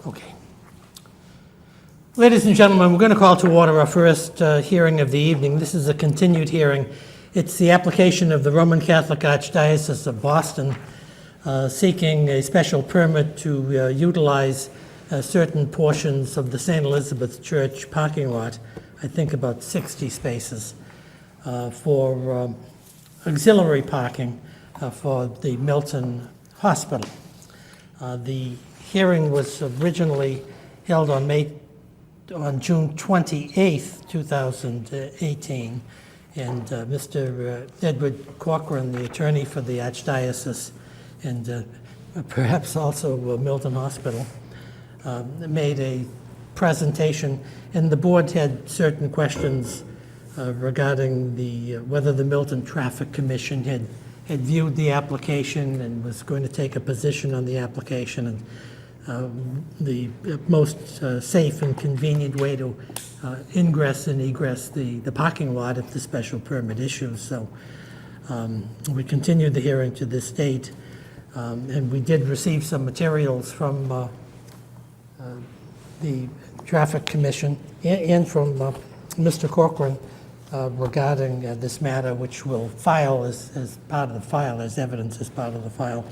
Okay. Ladies and gentlemen, we're going to call to order our first hearing of the evening. This is a continued hearing. It's the application of the Roman Catholic Archdiocese of Boston seeking a special permit to utilize certain portions of the St. Elizabeth Church parking lot, I think about 60 spaces, for auxiliary parking for the Milton Hospital. The hearing was originally held on June 28th, 2018, and Mr. Edward Corcoran, the attorney for the Archdiocese, and perhaps also Milton Hospital, made a presentation, and the board had certain questions regarding whether the Milton Traffic Commission had viewed the application and was going to take a position on the application, and the most safe and convenient way to ingress and egress the parking lot if the special permit issues. So we continued the hearing to this date, and we did receive some materials from the Traffic Commission and from Mr. Corcoran regarding this matter, which we'll file as part of the file, as evidence as part of the file.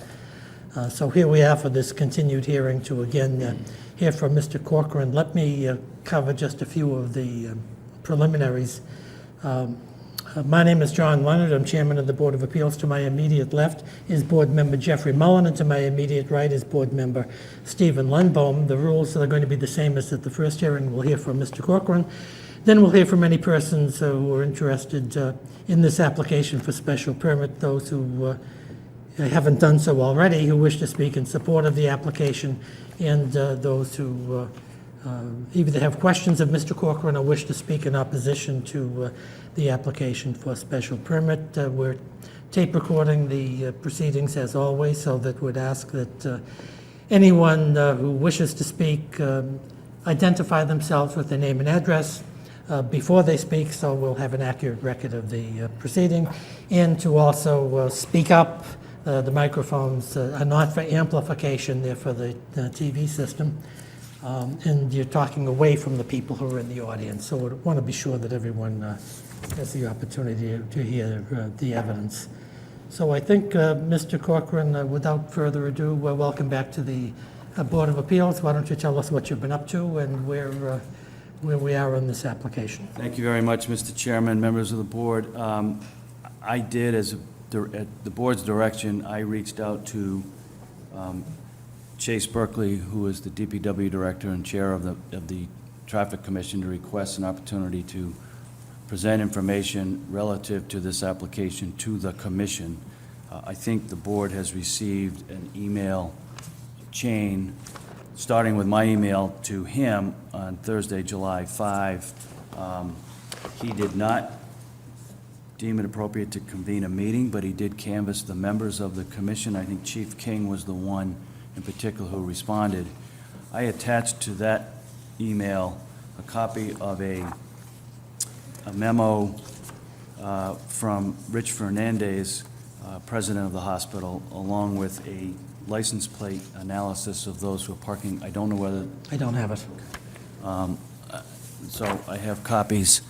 So here we are for this continued hearing to again hear from Mr. Corcoran. Let me cover just a few of the preliminaries. My name is John Leonard. I'm chairman of the Board of Appeals. To my immediate left is board member Jeffrey Mullen, and to my immediate right is board member Stephen Lundbohm. The rules are going to be the same as at the first hearing. We'll hear from Mr. Corcoran. Then we'll hear from any persons who are interested in this application for special permit, those who haven't done so already, who wish to speak in support of the application, and those who either have questions of Mr. Corcoran or wish to speak in opposition to the application for special permit. We're tape recording the proceedings as always, so that we'd ask that anyone who wishes to speak identify themselves with their name and address before they speak, so we'll have an accurate record of the proceeding, and to also speak up. The microphones are not for amplification, they're for the TV system. And you're talking away from the people who are in the audience. So we want to be sure that everyone has the opportunity to hear the evidence. So I think, Mr. Corcoran, without further ado, welcome back to the Board of Appeals. Why don't you tell us what you've been up to and where we are on this application? Thank you very much, Mr. Chairman, members of the board. I did, at the board's direction, I reached out to Chase Berkeley, who is the DPW director and chair of the Traffic Commission, to request an opportunity to present information relative to this application to the commission. I think the board has received an email chain, starting with my email to him on Thursday, July 5. He did not deem it appropriate to convene a meeting, but he did canvass the members of the commission. I think Chief King was the one in particular who responded. I attached to that email a copy of a memo from Rich Fernandez, president of the hospital, along with a license plate analysis of those who are parking. I don't know whether... I don't have it. So I have copies.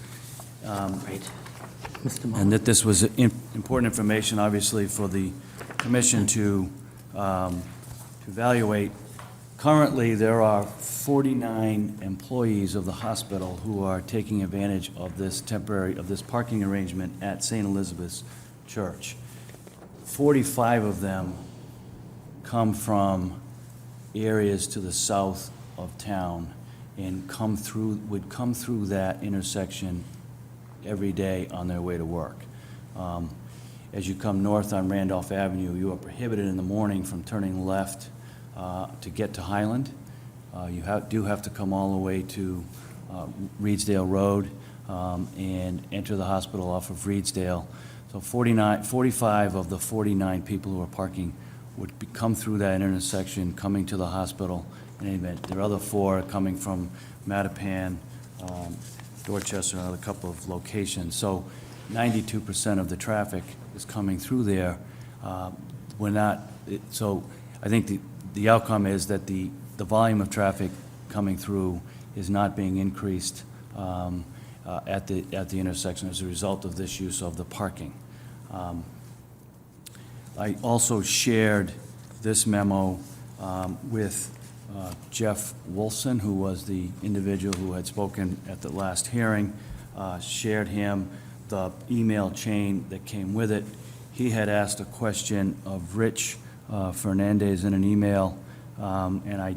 Great. And that this was important information, obviously, for the commission to evaluate. Currently, there are 49 employees of the hospital who are taking advantage of this parking arrangement at St. Elizabeth's Church. 45 of them come from areas to the south of town and would come through that intersection every day on their way to work. As you come north on Randolph Avenue, you are prohibited in the morning from turning left to get to Highland. You do have to come all the way to Reedsdale Road and enter the hospital off of Reedsdale. So 45 of the 49 people who are parking would come through that intersection, coming to the hospital in any event. There are other 4 coming from Mattapan, Dorchester, and a couple of locations. So 92% of the traffic is coming through there. So I think the outcome is that the volume of traffic coming through is not being increased at the intersection as a result of this use of the parking. I also shared this memo with Jeff Wolfson, who was the individual who had spoken at the last hearing, shared him the email chain that came with it. He had asked a question of Rich Fernandez in an email, and I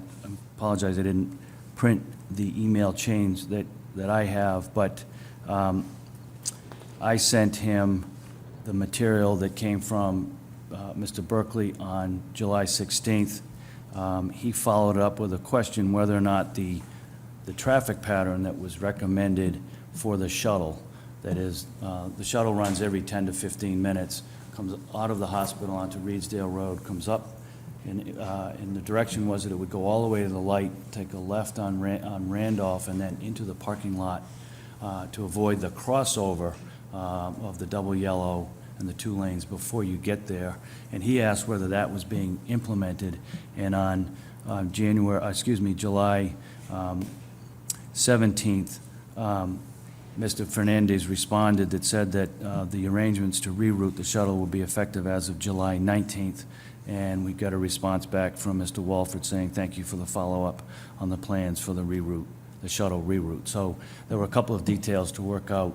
apologize, I didn't print the email chains that I have, but I sent him the material that came from Mr. Berkeley on July 16th. He followed up with a question whether or not the traffic pattern that was recommended for the shuttle, that is, the shuttle runs every 10 to 15 minutes, comes out of the hospital onto Reedsdale Road, comes up, and the direction was that it would go all the way to the light, take a left on Randolph, and then into the parking lot to avoid the crossover of the double yellow and the 2 lanes before you get there. And he asked whether that was being implemented. And on July 17th, Mr. Fernandez responded that said that the arrangements to reroute the shuttle will be effective as of July 19th. And we got a response back from Mr. Walford saying, thank you for the follow-up on the plans for the shuttle reroute. So there were a couple of details to work out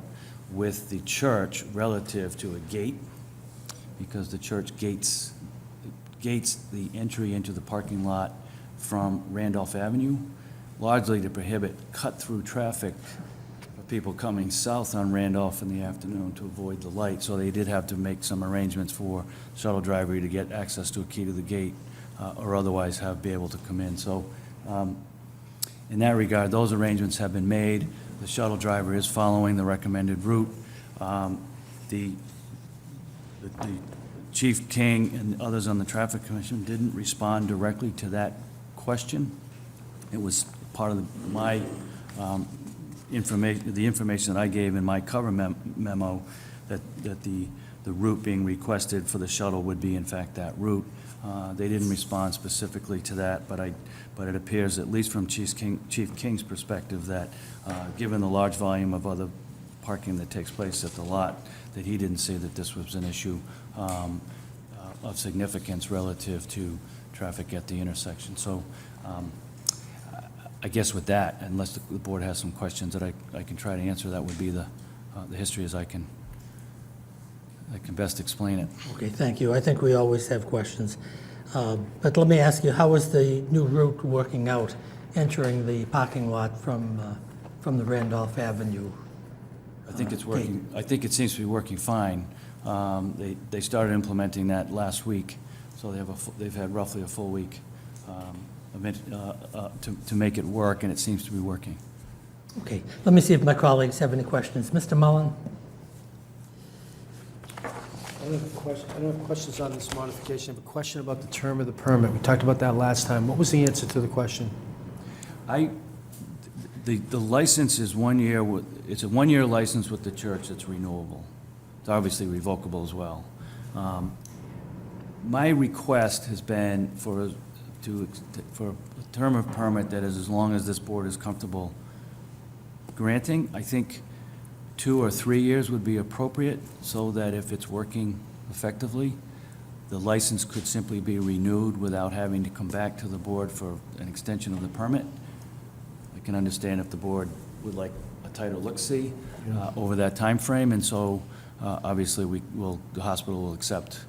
with the church relative to a gate, because the church gates the entry into the parking lot from Randolph Avenue, largely to prohibit cut-through traffic for people coming south on Randolph in the afternoon to avoid the light. So they did have to make some arrangements for shuttle driver to get access to a key to the gate or otherwise be able to come in. So in that regard, those arrangements have been made. The shuttle driver is following the recommended route. The Chief King and others on the Traffic Commission didn't respond directly to that question. It was part of my information, the information that I gave in my cover memo, that the route being requested for the shuttle would be in fact that route. They didn't respond specifically to that, but it appears, at least from Chief King's perspective, that given the large volume of other parking that takes place at the lot, that he didn't see that this was an issue of significance relative to traffic at the intersection. So I guess with that, unless the board has some questions that I can try to answer, that would be the history as I can best explain it. Okay, thank you. I think we always have questions. But let me ask you, how is the new route working out, entering the parking lot from the Randolph Avenue? I think it's working. I think it seems to be working fine. They started implementing that last week, so they've had roughly a full week to make it work, and it seems to be working. Okay, let me see if my colleagues have any questions. Mr. Mullen? I don't have questions on this modification. I have a question about the term of the permit. We talked about that last time. What was the answer to the question? The license is 1 year. It's a 1-year license with the church that's renewable. It's obviously revocable as well. My request has been for a term of permit that is as long as this board is comfortable granting. I think 2 or 3 years would be appropriate, so that if it's working effectively, the license could simply be renewed without having to come back to the board for an extension of the permit. I can understand if the board would like a tighter look-see over that time frame, and so obviously the hospital will accept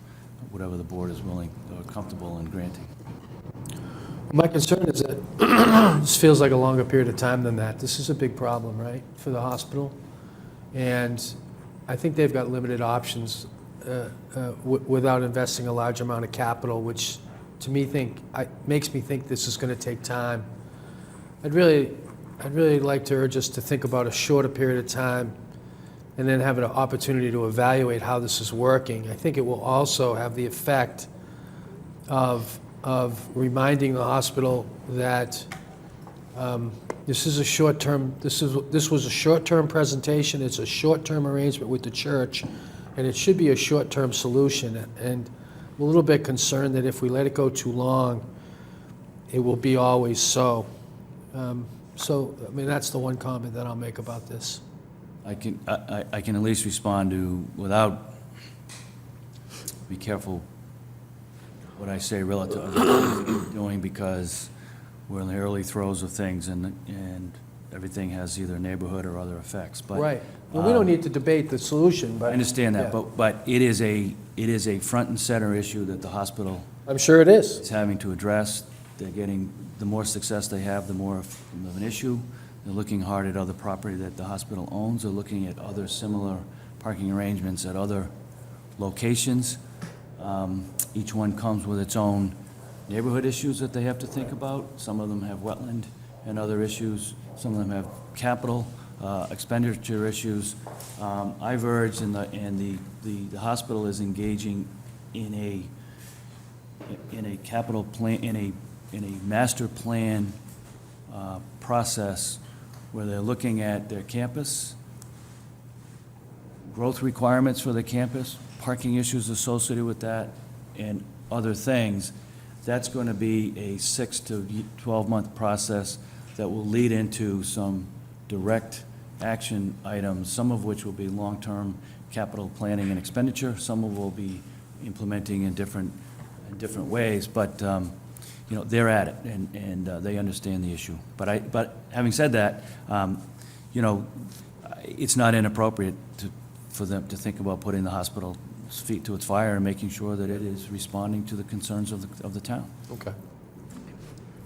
whatever the board is willing or comfortable in granting. My concern is that this feels like a longer period of time than that. This is a big problem, right, for the hospital? And I think they've got limited options without investing a large amount of capital, which to me makes me think this is going to take time. I'd really like to urge us to think about a shorter period of time and then have an opportunity to evaluate how this is working. I think it will also have the effect of reminding the hospital that this is a short-term. This was a short-term presentation. It's a short-term arrangement with the church, and it should be a short-term solution. And I'm a little bit concerned that if we let it go too long, it will be always so. So, I mean, that's the one comment that I'll make about this. I can at least respond to, without, be careful what I say relative to what we're doing, because we're in the early throes of things, and everything has either neighborhood or other effects, but. Right. Well, we don't need to debate the solution, but. I understand that, yeah. but it is a front and center issue that the hospital I'm sure it is. is having to address. They're getting, the more success they have, the more of an issue. They're looking hard at other property that the hospital owns. They're looking at other similar parking arrangements at other locations. Each one comes with its own neighborhood issues that they have to think about. Some of them have wetland and other issues. Some of them have capital expenditure issues. I've urged, and the hospital is engaging in a capital plan, in a master plan process where they're looking at their campus, growth requirements for the campus, parking issues associated with that, and other things. That's going to be a 6 to 12-month process that will lead into some direct action items, some of which will be long-term capital planning and expenditure, some of will be implementing in different ways, but they're at it, and they understand the issue. But having said that, it's not inappropriate for them to think about putting the hospital's feet to its fire and making sure that it is responding to the concerns of the town. Okay.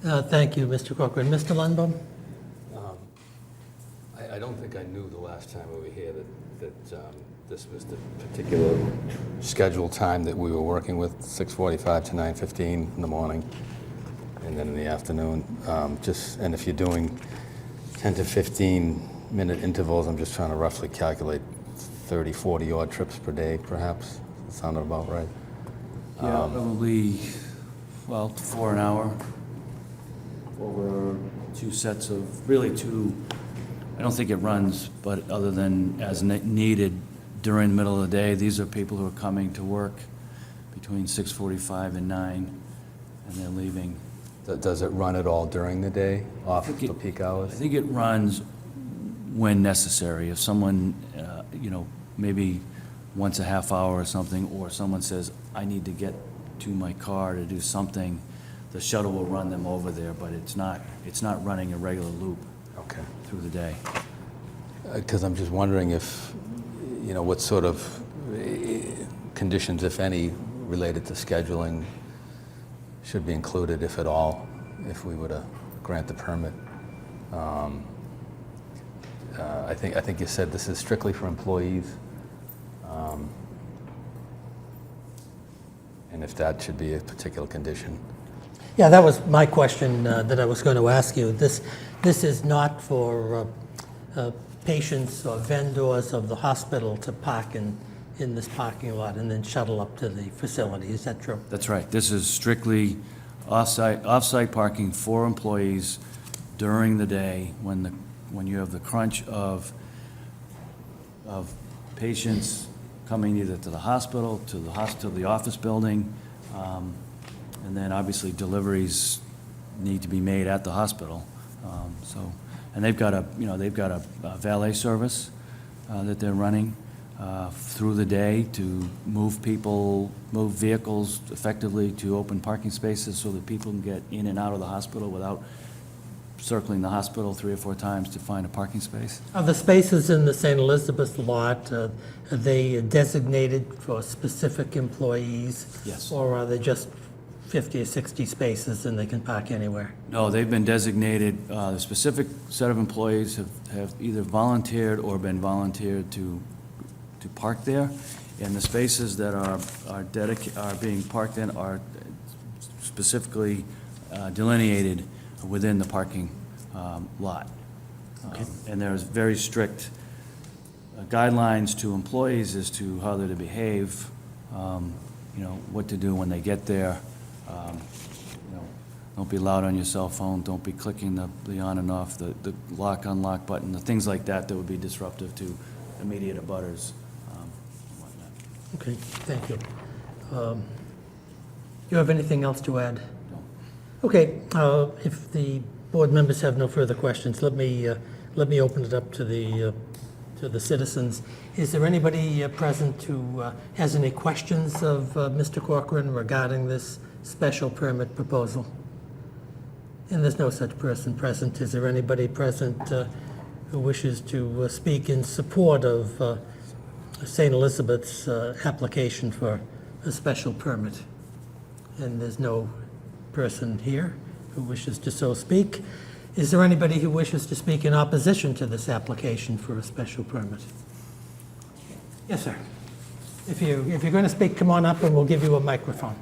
Thank you, Mr. Corcoran. Mr. Lundbaum? I don't think I knew the last time we were here that this was the particular scheduled time that we were working with, 6:45 to 9:15 in the morning, and then in the afternoon. And if you're doing 10 to 15-minute intervals, I'm just trying to roughly calculate 30, 40 odd trips per day, perhaps. That sounded about right. Yeah, probably, 4 an hour over 2 sets of, really 2, I don't think it runs, but other than as needed during the middle of the day. These are people who are coming to work between 6:45 and 9, and they're leaving. Does it run at all during the day, off think the peak hours? I think it runs when necessary. If someone, maybe once a half hour or something, or someone says, I need to get to my car to do something, the shuttle will run them over there, but it's not running a regular loop Okay. through the day. Because I'm just wondering if, what sort of conditions, if any, related to scheduling should be included, if at all, if we were to grant the permit. I think you said this is strictly for employees, and if that should be a particular condition. Yeah, that was my question that I was going to ask you. This is not for patients or vendors of the hospital to park in this parking lot and then shuttle up to the facility. Is that true? That's right. This is strictly off-site parking for employees during the day when you have the crunch of patients coming either to the hospital, to the office building, and then obviously deliveries need to be made at the hospital. And they've got a valet service that they're running through the day to move vehicles effectively to open parking spaces so that people can get in and out of the hospital without circling the hospital 3 or 4 times to find a parking space. Are the spaces in the St. Elizabeth lot, are they designated for specific employees? Yes. Or are they just 50 or 60 spaces and they can park anywhere? No, they've been designated, a specific set of employees have either volunteered or been volunteered to park there, and the spaces that are being parked in are specifically delineated within the parking lot. Okay. And there's very strict guidelines to employees as to how they're to behave, what to do when they get there. Don't be loud on your cell phone, don't be clicking the on and off, the lock, unlock button, the things like that would be disruptive to immediate abutters. and whatnot. Okay, thank you. Do you have anything else to add? No. Okay, if the board members have no further questions, let me open it up to the citizens. Is there anybody present who has any questions of Mr. Corcoran regarding this special permit proposal? And there's no such person present. Is there anybody present who wishes to speak in support of St. Elizabeth's application for a special permit? And there's no person here who wishes to so speak. Is there anybody who wishes to speak in opposition to this application for a special permit? Yes, sir. If you're going to speak, come on up and we'll give you a microphone.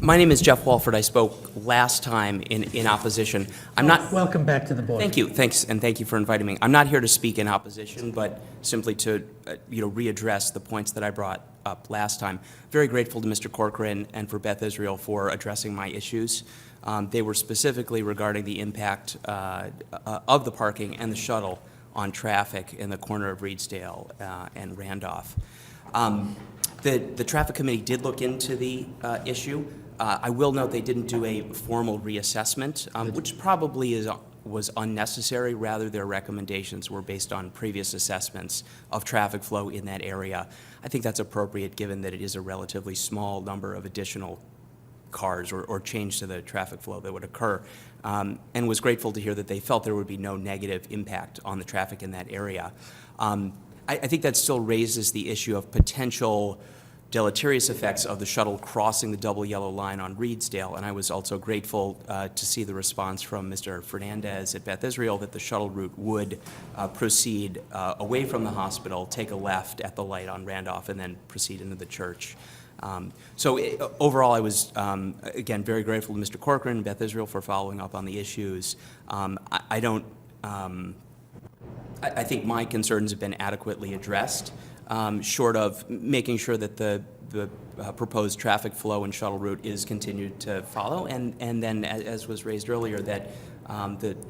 My name is Jeff Walford. I spoke last time in opposition. I'm not. Welcome back to the board. Thank you. Thanks, and thank you for inviting me. I'm not here to speak in opposition, but simply to readdress the points that I brought up last time. Very grateful to Mr. Corcoran and for Beth Israel for addressing my issues. They were specifically regarding the impact of the parking and the shuttle on traffic in the corner of Reedsdale and Randolph. The traffic committee did look into the issue. I will note they didn't do a formal reassessment, which probably was unnecessary. Rather, their recommendations were based on previous assessments of traffic flow in that area. I think that's appropriate given that it is a relatively small number of additional cars or change to the traffic flow that would occur, and was grateful to hear that they felt there would be no negative impact on the traffic in that area. I think that still raises the issue of potential deleterious effects of the shuttle crossing the double yellow line on Reedsdale, and I was also grateful to see the response from Mr. Fernandez at Beth Israel that the shuttle route would proceed away from the hospital, take a left at the light on Randolph, and then proceed into the church. Overall, I was, again, very grateful to Mr. Corcoran and Beth Israel for following up on the issues. I think my concerns have been adequately addressed, short of making sure that the proposed traffic flow and shuttle route is continued to follow, and then, as was raised earlier, that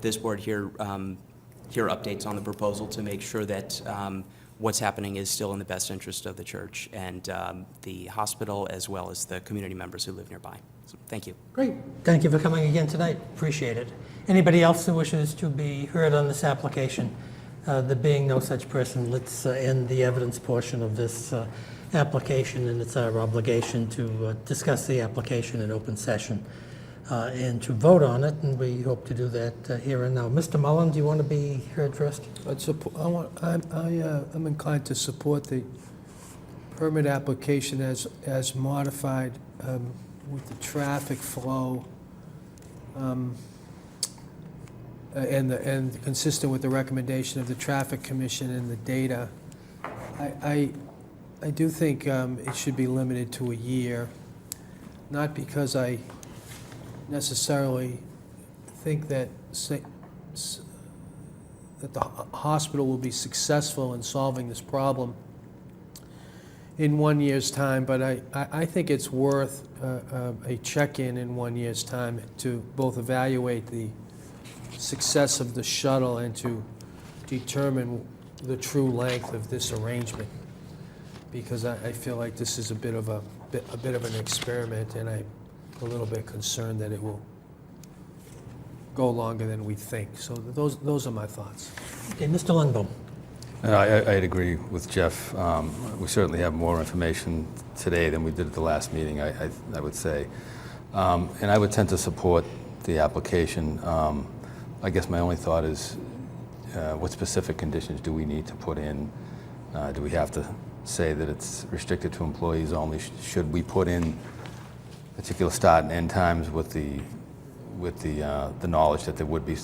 this board hear updates on the proposal to make sure that what's happening is still in the best interest of the church and the hospital, as well as the community members who live nearby. So, thank you. Great. Thank you for coming again tonight. Appreciate it. Anybody else who wishes to be heard on this application? There being no such person, let's end the evidence portion of this application, and it's our obligation to discuss the application in open session and to vote on it, and we hope to do that here and now. Mr. Mullen, do you want to be heard first? I'm inclined to support the permit application as modified with the traffic flow and consistent with the recommendation of the Traffic Commission and the data. I do think it should be limited to a year, not because I necessarily think that the hospital will be successful in solving this problem in 1 year's time, but I think it's worth a check-in in 1 year's time to both evaluate the success of the shuttle and to determine the true length of this arrangement, because I feel like this is a bit of an experiment, and I'm a little bit concerned that it will go longer than we think. So those are my thoughts. Okay, Mr. Lundbaum. I'd agree with Jeff. We certainly have more information today than we did at the last meeting, I would say. And I would tend to support the application. I guess my only thought is what specific conditions do we need to put in? Do we have to say that it's restricted to employees only? Should we put in particular start and end times with the knowledge that there would be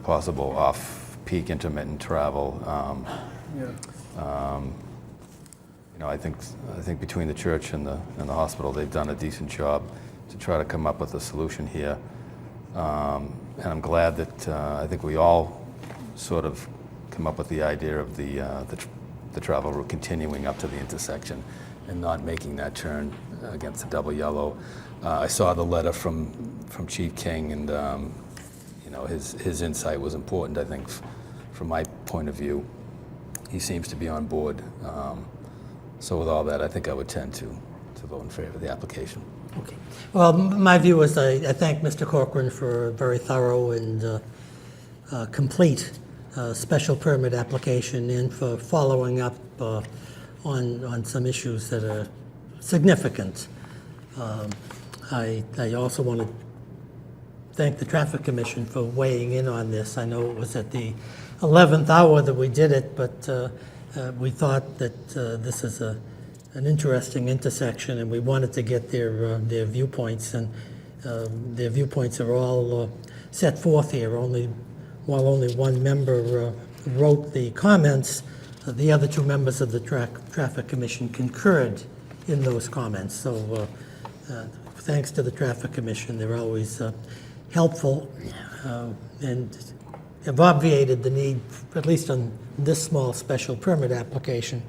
possible off-peak intermittent travel? I think between the church and the hospital, they've done a decent job to try to come up with a solution here. And I'm glad that I think we all sort of come up with the idea of the travel route continuing up to the intersection and not making that turn against the double yellow. I saw the letter from Chief King, and his insight was important, I think, from my point of view. He seems to be on board. So with all that, I think I would tend to to vote in favor of the application. Okay. Well, my view is I thank Mr. Corcoran for a very thorough and complete special permit application and for following up on some issues that are significant. I also want to thank the Traffic Commission for weighing in on this. I know it was at the 11th hour that we did it, but we thought that this is an interesting intersection, and we wanted to get their viewpoints, and their viewpoints are all set forth here. While only one member wrote the comments, the other two members of the Traffic Commission concurred in those comments. So thanks to the Traffic Commission, they're always helpful and have obviated the need, at least on this small special permit application,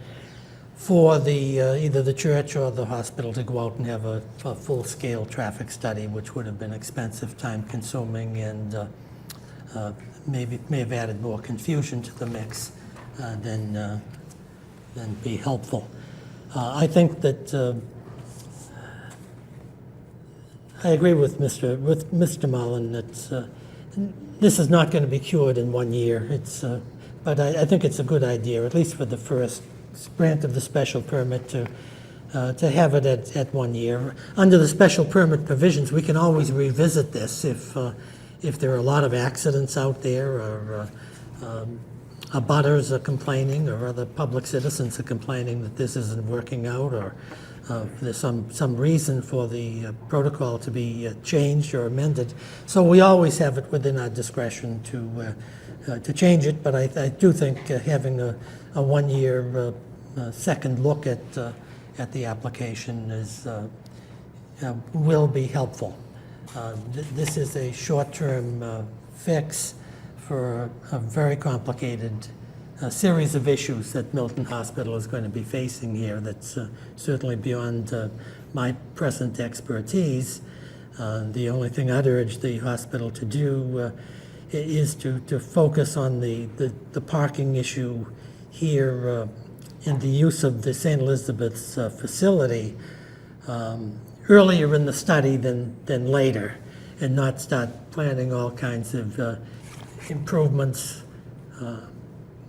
for either the church or the hospital to go out and have a full-scale traffic study, which would have been expensive, time-consuming, and may have added more confusion to the mix than be helpful. I think that I agree with Mr. Mullen that this is not going to be cured in 1 year. But I think it's a good idea, at least for the first grant of the special permit, to have it at 1 year. Under the special permit provisions, we can always revisit this if there are a lot of accidents out there, or abutters are complaining, or other public citizens are complaining that this isn't working out, or there's some reason for the protocol to be changed or amended. So we always have it within our discretion to change it, but I do think having a 1 year second look at the application will be helpful. This is a short-term fix for a very complicated series of issues that Milton Hospital is going to be facing here that's certainly beyond my present expertise. The only thing I'd urge the hospital to do is to focus on the parking issue here and the use of the St. Elizabeth's facility earlier in the study than later, and not start planning all kinds of improvements,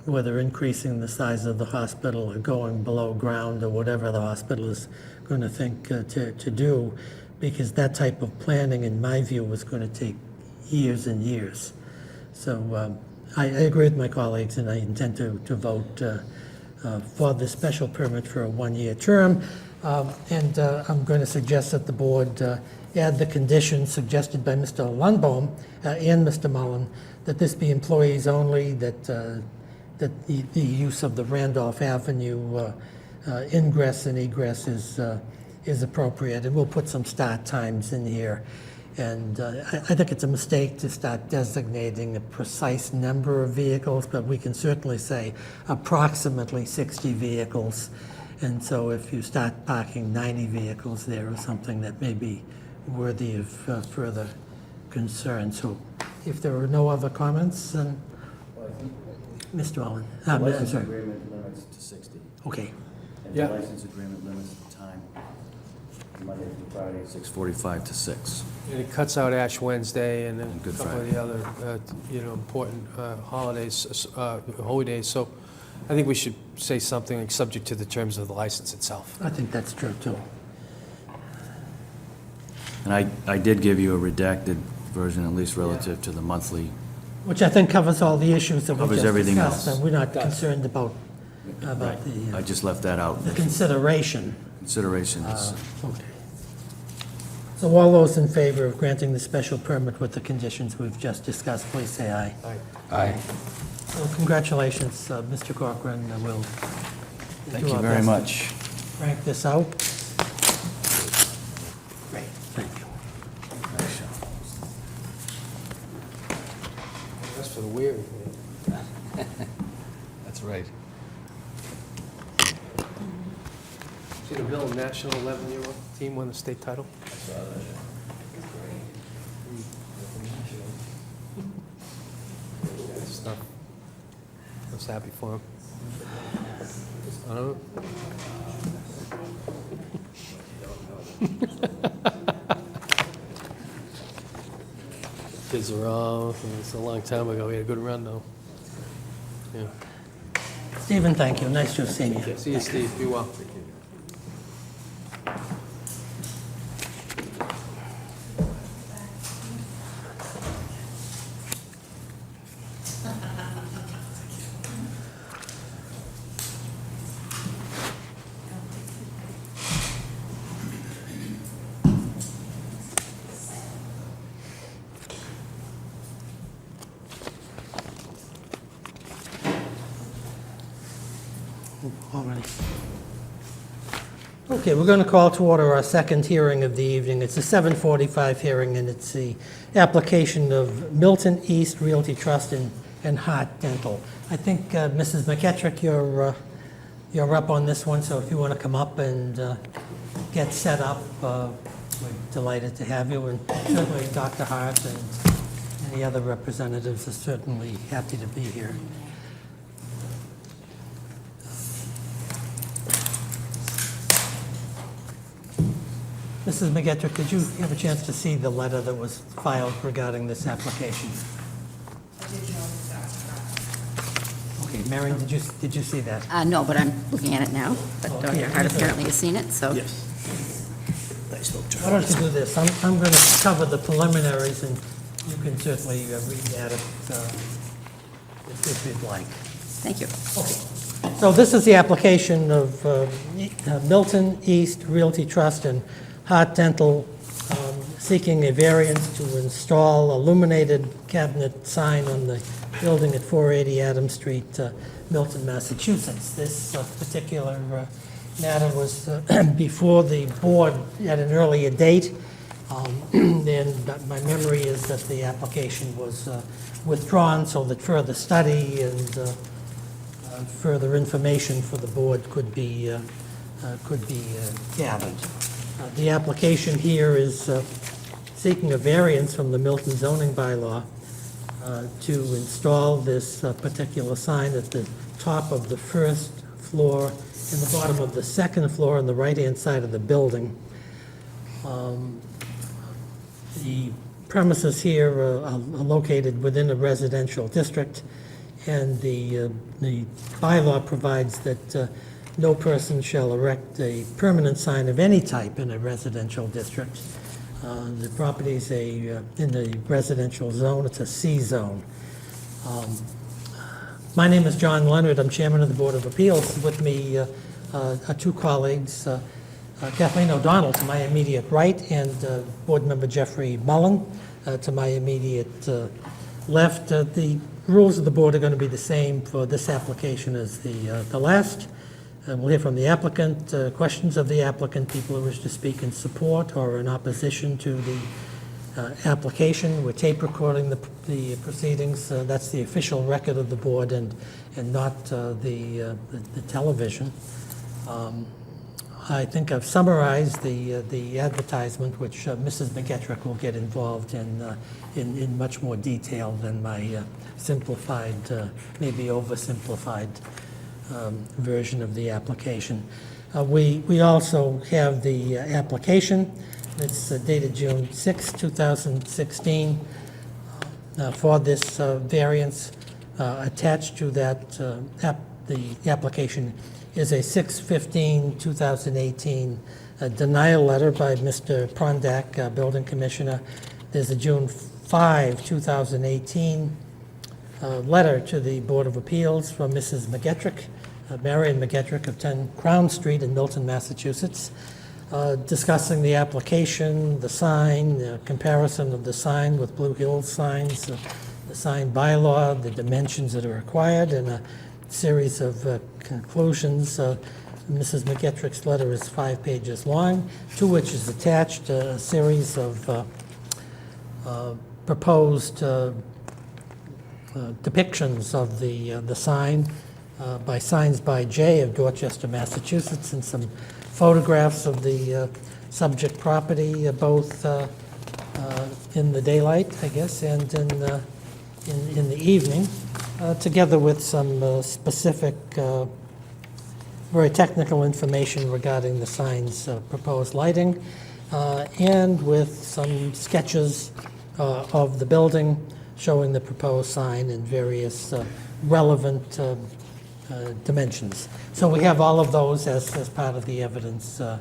whether increasing the size of the hospital or going below ground or whatever the hospital is going to think to do, because that type of planning, in my view, is going to take years and years. So I agree with my colleagues, and I intend to vote for the special permit for a 1 year term. And I'm going to suggest that the board add the conditions suggested by Mr. Lundbaum and Mr. Mullen, that this be employees only, that the use of the Randolph Avenue ingress and egress is appropriate, and we'll put some start times in here. And I think it's a mistake to start designating a precise number of vehicles, but we can certainly say approximately 60 vehicles. And so if you start parking 90 vehicles there or something, that may be worthy of further concern. So if there are no other comments, then Mr. Mullen. The I'm license sorry. agreement limits to 60. Okay. And Yeah. the license agreement limits the time, Monday through Friday, 6:45 to 6. And it cuts out Ash Wednesday and then And a Good couple of the other, important holidays, holy days. So I think we should say something like subject to the terms of the license itself. I think that's true, too. And I did give you a redacted version, at least relative to the monthly. Which I think covers all the issues that we Covers just everything discussed. else. And we're not concerned about I just left that out. the consideration. Consideration is, Okay. So all those in favor of granting the special permit with the conditions we've just discussed, please say aye. Aye. Well, congratulations, Mr. Corcoran. We'll thank do you our very best much. to crank this out. Great, thank you. That's for the weary. That's right. See the Bill National 11-year team won the state title? Good stuff. I was happy for him. I don't know. Kids are off, and it's a long time ago. We had a good run, though. Yeah. Stephen, thank you. Nice to have seen you. See you, Steve. Be well. Already. Okay, we're going to call to order our second hearing of the evening. It's a 7:45 hearing, and it's the application of Milton East Realty Trust and Hart Dental. I think, Mrs. McEttrick, you're up on this one, so if you want to come up and get set up, we're delighted to have you, and certainly Dr. Hart and any other representatives are certainly happy to be here. Mrs. McEttrick, did you have a chance to see the letter that was filed regarding this application? I did notice that. Okay, Marion, did you see that? No, but I'm looking at it now, but Oh, Dr. yeah. Hart apparently has seen it, so. Why don't you do this? I'm going to cover the preliminaries, and you can certainly read at it if you'd like. Thank you. Okay. So this is the application of Milton East Realty Trust and Hart Dental, seeking a variance to install illuminated cabinet sign on the building at 480 Adams Street, Milton, Massachusetts. This particular matter was before the board at an earlier date, and my memory is that the application was withdrawn so that further study and further information for the board could be gathered. The application here is seeking a variance from the Milton zoning bylaw to install this particular sign at the top of the first floor and the bottom of the second floor on the right-hand side of the building. The premises here are located within a residential district, and the bylaw provides that no person shall erect a permanent sign of any type in a residential district. The property is in the residential zone. It's a C zone. My name is John Leonard. I'm chairman of the Board of Appeals. With me are two colleagues, Kathleen O'Donnell to my immediate right, and board member Jeffrey Mullen to my immediate left. The rules of the board are going to be the same for this application as the last. We'll hear from the applicant, questions of the applicant, people who wish to speak in support or in opposition to the application. We're tape recording the proceedings. That's the official record of the board and not the television. I think I've summarized the advertisement, which Mrs. McEttrick will get involved in much more detail than my simplified, maybe oversimplified version of the application. We also have the application. It's dated June 6, 2016, for this variance. Attached to that, the application is a 6/15/2018 denial letter by Mr. Prondak, Building Commissioner. There's a June 5, 2018 letter to the Board of Appeals from Mrs. McEttrick, Marion McEttrick of 10 Crown Street in Milton, Massachusetts, discussing the application, the sign, the comparison of the sign with Blue Hills signs, the sign bylaw, the dimensions that are required, and a series of conclusions. Mrs. McEttrick's letter is 5 pages long, to which is attached a series of proposed depictions of the sign by Signs by J of Dorchester, Massachusetts, and some photographs of the subject property, both in the daylight, I guess, and in the evening, together with some specific very technical information regarding the sign's proposed lighting, and with some sketches of the building showing the proposed sign in various relevant dimensions. So we have all of those as part of the evidence at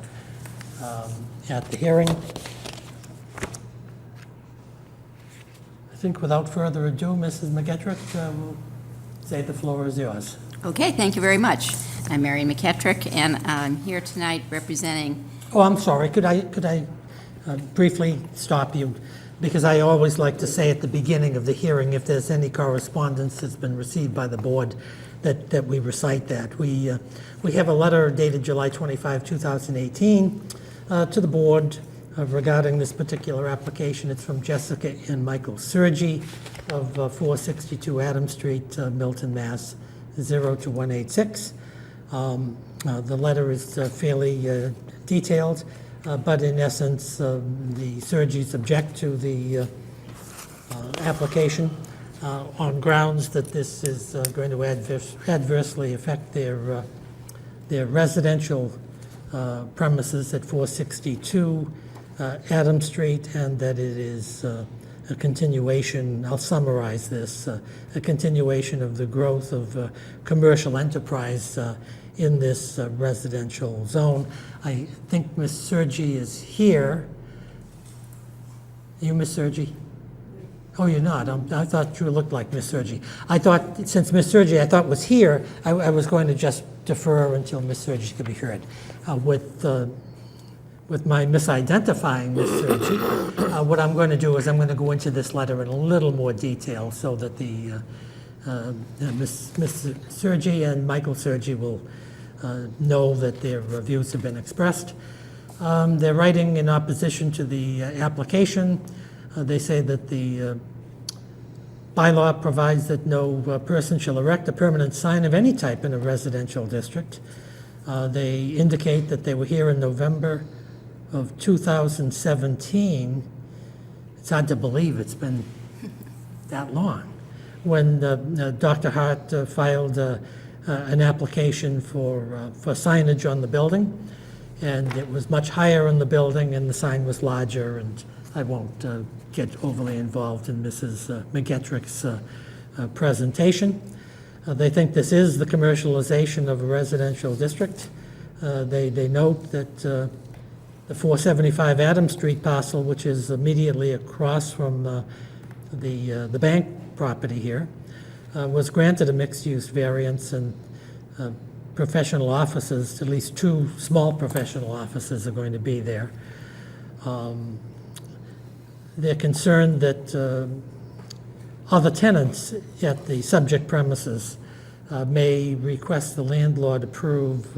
the hearing. I think without further ado, Mrs. McGettrick, will say the floor is yours. Okay, thank you very much. I'm Mary McKettrick, and I'm here tonight representing, Oh, I'm sorry, could I briefly stop you? Because I always like to say at the beginning of the hearing, if there's any correspondence that's been received by the board, that we recite that. We have a letter dated July 25, 2018, to the board regarding this particular application. It's from Jessica and Michael Sergi of 462 Adams Street, Milton, Mass. 02186. The letter is fairly detailed, but in essence, the Sergis object to the application on grounds that this is going to adversely affect their residential premises at 462 Adams Street, and that it is a continuation, I'll summarize this, a continuation of the growth of commercial enterprise in this residential zone. I think Ms. Sergi is here. Are you Ms. Sergi? Oh, you're not. I thought you looked like Ms. Sergi. I thought, since Ms. Sergi I thought was here, I was going to just defer until Ms. Sergi could be heard. With my misidentifying Ms. Sergi, what I'm going to do is I'm going to go into this letter in a little more detail so that the Ms. Sergi and Michael Sergi will know that their views have been expressed. They're writing in opposition to the application. They say that the bylaw provides that no person shall erect a permanent sign of any type in a residential district. They indicate that they were here in November of 2017. It's hard to believe it's been that long, when Dr. Hart filed an application for signage on the building, and it was much higher in the building and the sign was larger, and I won't get overly involved in Mrs. McGettrick's presentation. They think this is the commercialization of a residential district. They note that the 475 Adams Street parcel, which is immediately across from the bank property here, was granted a mixed-use variance, and professional offices, at least 2 small professional offices are going to be there. They're concerned that other tenants at the subject premises may request the landlord approve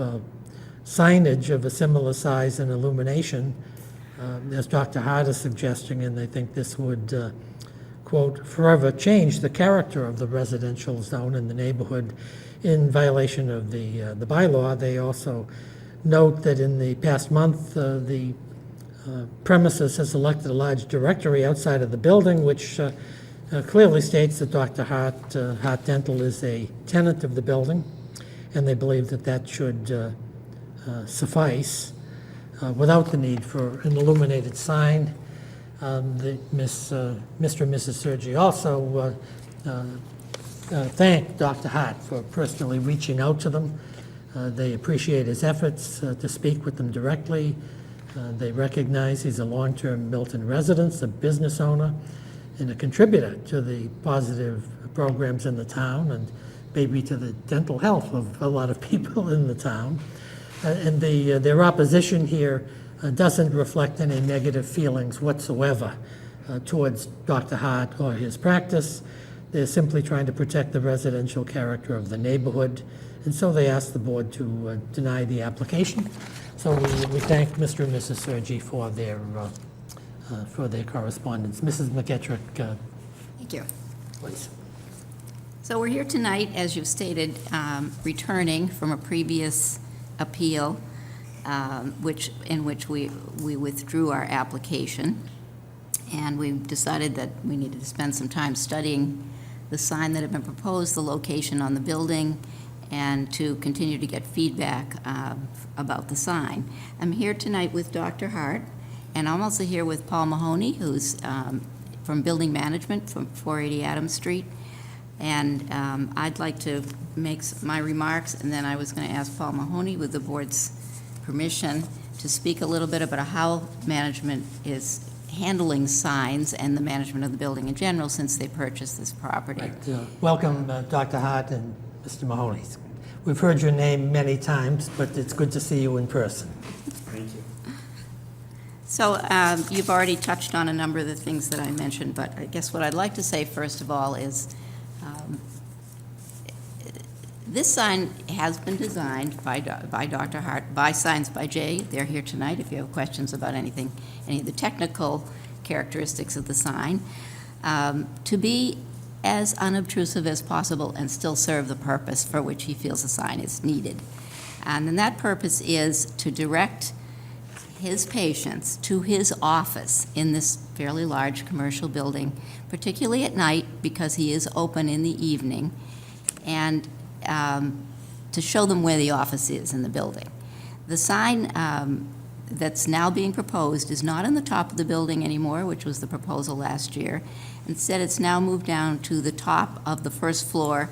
signage of a similar size and illumination, as Dr. Hart is suggesting, and they think this would, quote, forever change the character of the residential zone in the neighborhood in violation of the bylaw. They also note that in the past month, the premises has elected a large directory outside of the building, which clearly states that Dr. Hart Dental is a tenant of the building, and they believe that that should suffice without the need for an illuminated sign. Mr. and Mrs. Sergi also thank Dr. Hart for personally reaching out to them. They appreciate his efforts to speak with them directly. They recognize he's a long-term Milton resident, a business owner, and a contributor to the positive programs in the town and maybe to the dental health of a lot of people in the town. And their opposition here doesn't reflect any negative feelings whatsoever towards Dr. Hart or his practice. They're simply trying to protect the residential character of the neighborhood, and so they asked the board to deny the application. So we thank Mr. and Mrs. Sergi for their correspondence. Mrs. McGettrick, thank you. please. So we're here tonight, as you've stated, returning from a previous appeal, in which we withdrew our application, and we decided that we needed to spend some time studying the sign that had been proposed, the location on the building, and to continue to get feedback about the sign. I'm here tonight with Dr. Hart, and I'm also here with Paul Mahoney, who's from Building Management from 480 Adams Street. And I'd like to make my remarks, and then I was going to ask Paul Mahoney, with the board's permission, to speak a little bit about how management is handling signs and the management of the building in general since they purchased this property. Welcome, Dr. Hart and Mr. Mahoney. We've heard your name many times, but it's good to see you in person. Thank you. So you've already touched on a number of the things that I mentioned, but I guess what I'd like to say first of all is this sign has been designed by Dr. Hart, by Signs by Jay. They're here tonight if you have questions about anything, any of the technical characteristics of the sign, to be as unobtrusive as possible and still serve the purpose for which he feels the sign is needed. And then that purpose is to direct his patients to his office in this fairly large commercial building, particularly at night because he is open in the evening, and to show them where the office is in the building. The sign that's now being proposed is not on the top of the building anymore, which was the proposal last year. Instead, it's now moved down to the top of the first floor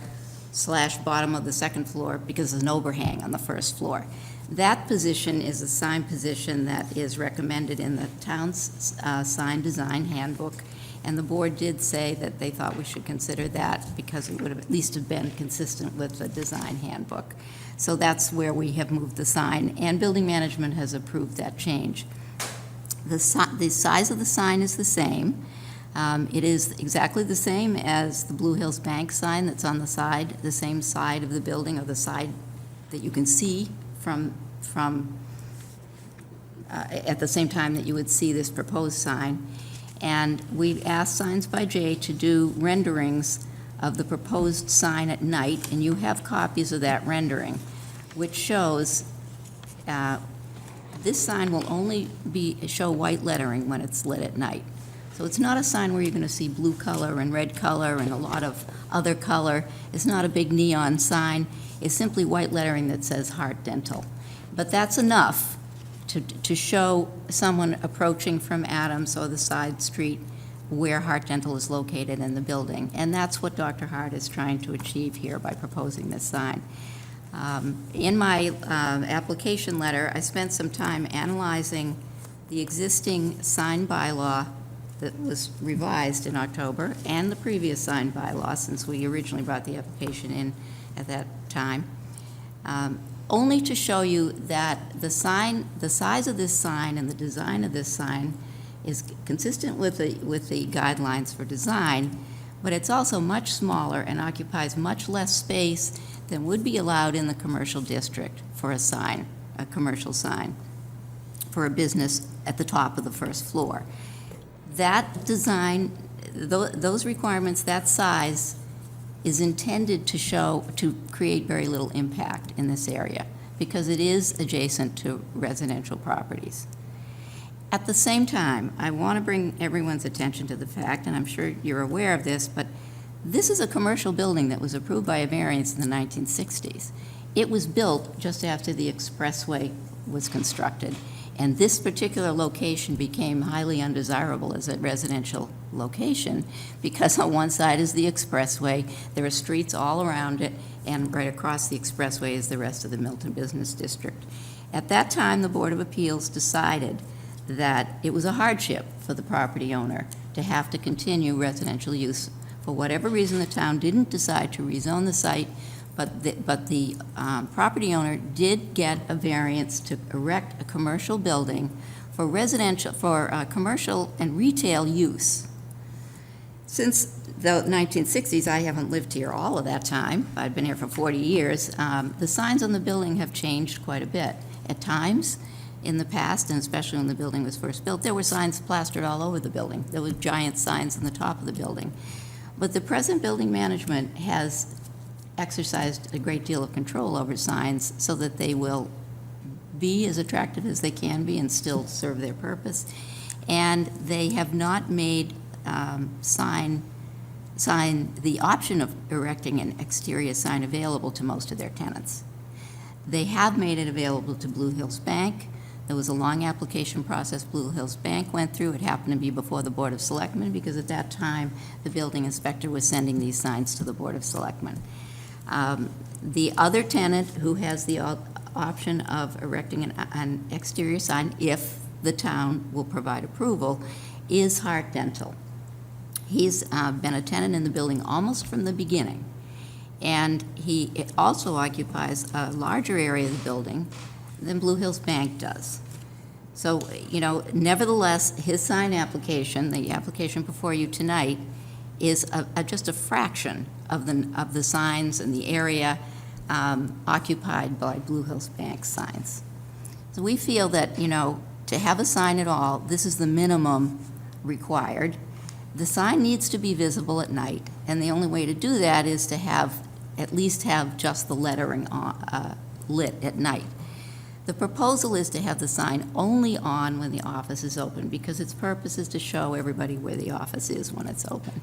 / bottom of the second floor because there's an overhang on the first floor. That position is a sign position that is recommended in the town's sign design handbook, and the board did say that they thought we should consider that because it would have at least have been consistent with the design handbook. So that's where we have moved the sign, and building management has approved that change. The size of the sign is the same. It is exactly the same as the Blue Hills Bank sign that's on the side, the same side of the building, or the side that you can see from at the same time that you would see this proposed sign. And we've asked Signs by Jay to do renderings of the proposed sign at night, and you have copies of that rendering, which shows this sign will only show white lettering when it's lit at night. So it's not a sign where you're going to see blue color and red color and a lot of other color. It's not a big neon sign. It's simply white lettering that says Hart Dental. But that's enough to show someone approaching from Adams or the side street where Hart Dental is located in the building. And that's what Dr. Hart is trying to achieve here by proposing this sign. In my application letter, I spent some time analyzing the existing sign bylaw that was revised in October and the previous sign bylaw, since we originally brought the application in at that time, only to show you that the size of this sign and the design of this sign is consistent with the guidelines for design, but it's also much smaller and occupies much less space than would be allowed in the commercial district for a sign, a commercial sign, for a business at the top of the first floor. That design, those requirements, that size, is intended to create very little impact in this area because it is adjacent to residential properties. At the same time, I want to bring everyone's attention to the fact, and I'm sure you're aware of this, but this is a commercial building that was approved by a variance in the 1960s. It was built just after the expressway was constructed, and this particular location became highly undesirable as a residential location because on one side is the expressway, there are streets all around it, and right across the expressway is the rest of the Milton Business District. At that time, the Board of Appeals decided that it was a hardship for the property owner to have to continue residential use. For whatever reason, the town didn't decide to rezone the site, but the property owner did get a variance to erect a commercial building for commercial and retail use. Since the 1960s, I haven't lived here all of that time. I've been here for 40 years. The signs on the building have changed quite a bit. At times, in the past, and especially when the building was first built, there were signs plastered all over the building. There were giant signs on the top of the building. But the present building management has exercised a great deal of control over signs so that they will be as attractive as they can be and still serve their purpose. And they have not made sign the option of erecting an exterior sign available to most of their tenants. They have made it available to Blue Hills Bank. There was a long application process Blue Hills Bank went through. It happened to be before the Board of Selectmen, because at that time, the building inspector was sending these signs to the Board of Selectmen. The other tenant who has the option of erecting an exterior sign, if the town will provide approval, is Hart Dental. He's been a tenant in the building almost from the beginning, and he also occupies a larger area of the building than Blue Hills Bank does. So, nevertheless, his sign application, the application before you tonight, is just a fraction of the signs in the area occupied by Blue Hills Bank signs. So we feel that, to have a sign at all, this is the minimum required. The sign needs to be visible at night, and the only way to do that is to at least have just the lettering lit at night. The proposal is to have the sign only on when the office is open, because its purpose is to show everybody where the office is when it's open.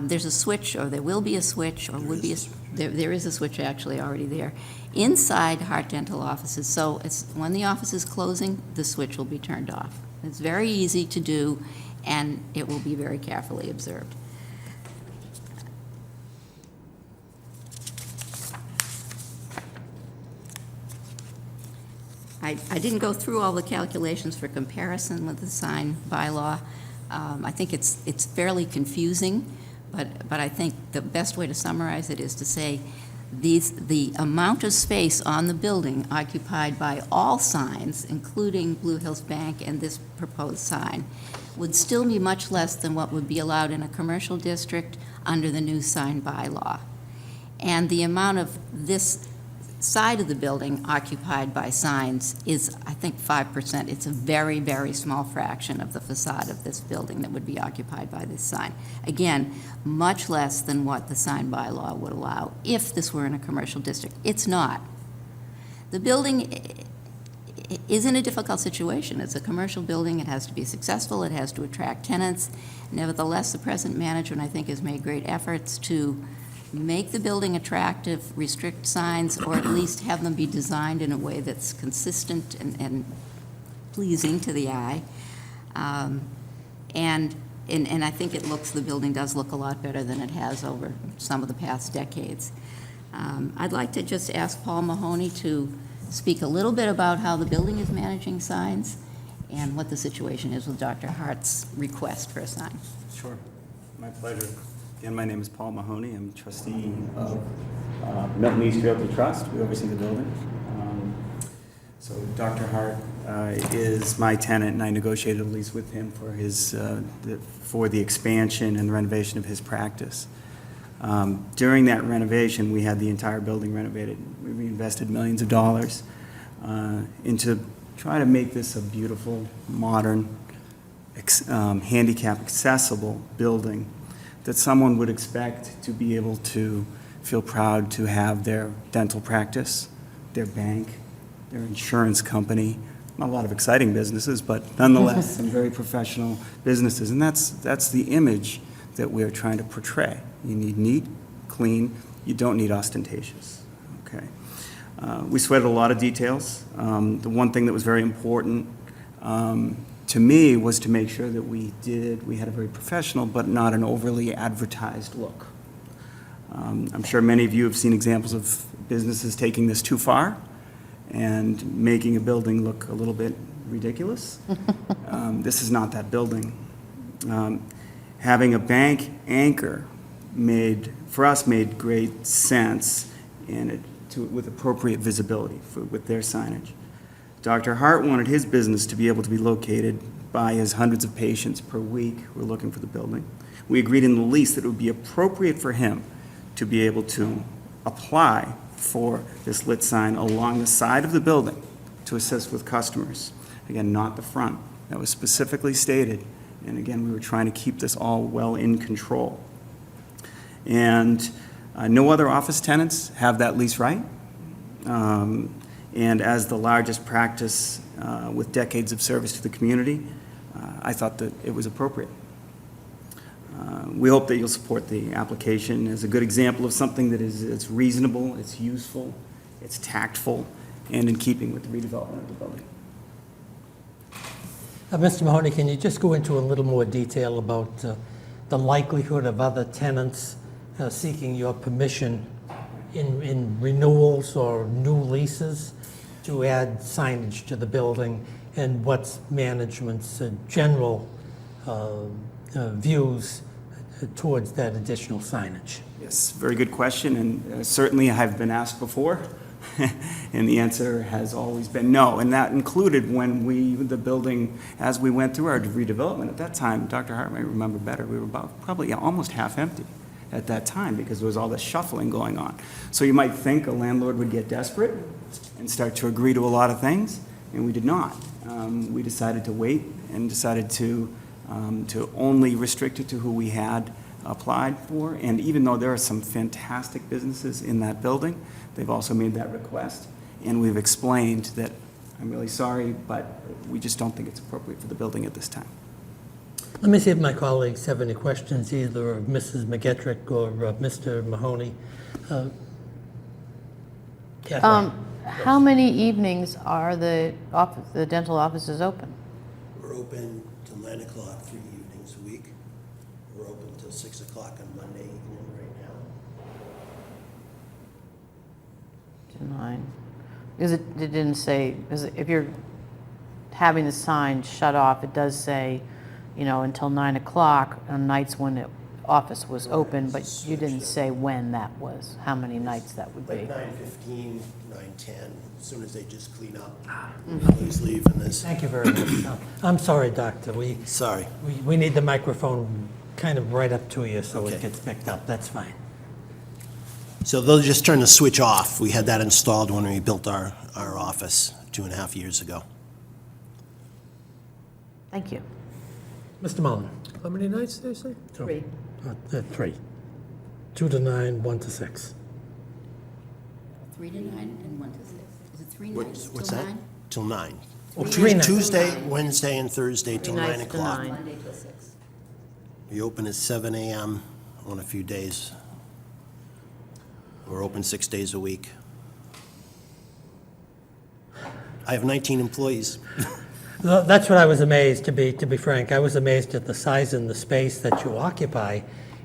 There's a switch, or there will be a switch, or would be there is a switch actually already there, inside Hart Dental offices. So when the office is closing, the switch will be turned off. It's very easy to do, and it will be very carefully observed. I didn't go through all the calculations for comparison with the sign bylaw. I think it's fairly confusing, but I think the best way to summarize it is to say the amount of space on the building occupied by all signs, including Blue Hills Bank and this proposed sign, would still be much less than what would be allowed in a commercial district under the new sign bylaw. And the amount of this side of the building occupied by signs is, I think, 5%. It's a very, very small fraction of the facade of this building that would be occupied by this sign. Again, much less than what the sign bylaw would allow if this were in a commercial district. It's not. The building is in a difficult situation. It's a commercial building. It has to be successful. It has to attract tenants. Nevertheless, the present management, I think, has made great efforts to make the building attractive, restrict signs, or at least have them be designed in a way that's consistent and pleasing to the eye. And I think the building does look a lot better than it has over some of the past decades. I'd like to just ask Paul Mahoney to speak a little bit about how the building is managing signs and what the situation is with Dr. Hart's request for a sign. Sure, my pleasure. Again, my name is Paul Mahoney. I'm trustee of Milton East Realty Trust. We oversee the building. So Dr. Hart is my tenant, and I negotiated a lease with him for for the expansion and renovation of his practice. During that renovation, we had the entire building renovated. We reinvested millions of dollars into try to make this a beautiful, modern, handicap accessible building that someone would expect to be able to feel proud to have their dental practice, their bank, their insurance company, not a lot of exciting businesses, but nonetheless some very professional businesses. And that's the image that we're trying to portray. You need neat, clean, you don't need ostentatious, okay? We sweated a lot of details. The one thing that was very important to me was to make sure that we had a very professional but not an overly advertised look. I'm sure many of you have seen examples of businesses taking this too far and making a building look a little bit ridiculous. This is not that building. Having a bank anchor made great sense with appropriate visibility with their signage. Dr. Hart wanted his business to be able to be located by his hundreds of patients per week who were looking for the building. We agreed in the lease that it would be appropriate for him to be able to apply for this lit sign along the side of the building to assist with customers. Again, not the front. That was specifically stated. And again, we were trying to keep this all well in control. And no other office tenants have that lease right. And as the largest practice with decades of service to the community, I thought that it was appropriate. We hope that you'll support the application as a good example of something that is it's reasonable, it's useful, it's tactful, and in keeping with the redevelopment of the building. Mr. Mahoney, can you just go into a little more detail about the likelihood of other tenants seeking your permission in renewals or new leases to add signage to the building, and what's management's general views towards that additional signage? Yes, very good question, and certainly I've been asked before, and the answer has always been no. And that included when the building, as we went through our redevelopment, at that time, Dr. Hart might remember better, we were about probably almost half empty at that time because there was all this shuffling going on. So you might think a landlord would get desperate and start to agree to a lot of things, and we did not. We decided to wait and decided to only restrict it to who we had applied for. And even though there are some fantastic businesses in that building, they've also made that request. And we've explained that, I'm really sorry, but we just don't think it's appropriate for the building at this time. Let me see if my colleagues have any questions, either of Mrs. McGettrick or Mr. Mahoney. Kathleen? How many evenings are the dental offices open? We're open till 9 o'clock 3 evenings a week. We're open till 6 o'clock on Monday evening right now. To 9? Because it didn't say, because if you're having the sign shut off, it does say, until 9 o'clock on nights when the office was open, but you didn't say when that was, how many nights that would be. Like 9:15, 9:10, as soon as they just clean up. Please leave in this. Thank you very much. I'm sorry, Doctor. Sorry. We need the microphone kind of right up to you so it Okay. gets picked up. That's fine. So they'll just turn the switch off. We had that installed when we built our office 2.5 years ago. Thank you. Mr. Mullen? How many nights did they say? 3. 3. 2 to 9, 1 to 6. 3 to 9 and 1 to 6. Is it 3 nights What's till that? 9? Till 9. Oh, 3 nights. Tuesday, Wednesday, and Thursday till 9 nights to o'clock. 9. Monday till 6. We open at 7 a.m. on a few days. We're open 6 days a week. I have 19 employees. That's what I was amazed, to be frank. I was amazed at the size and the space that you occupy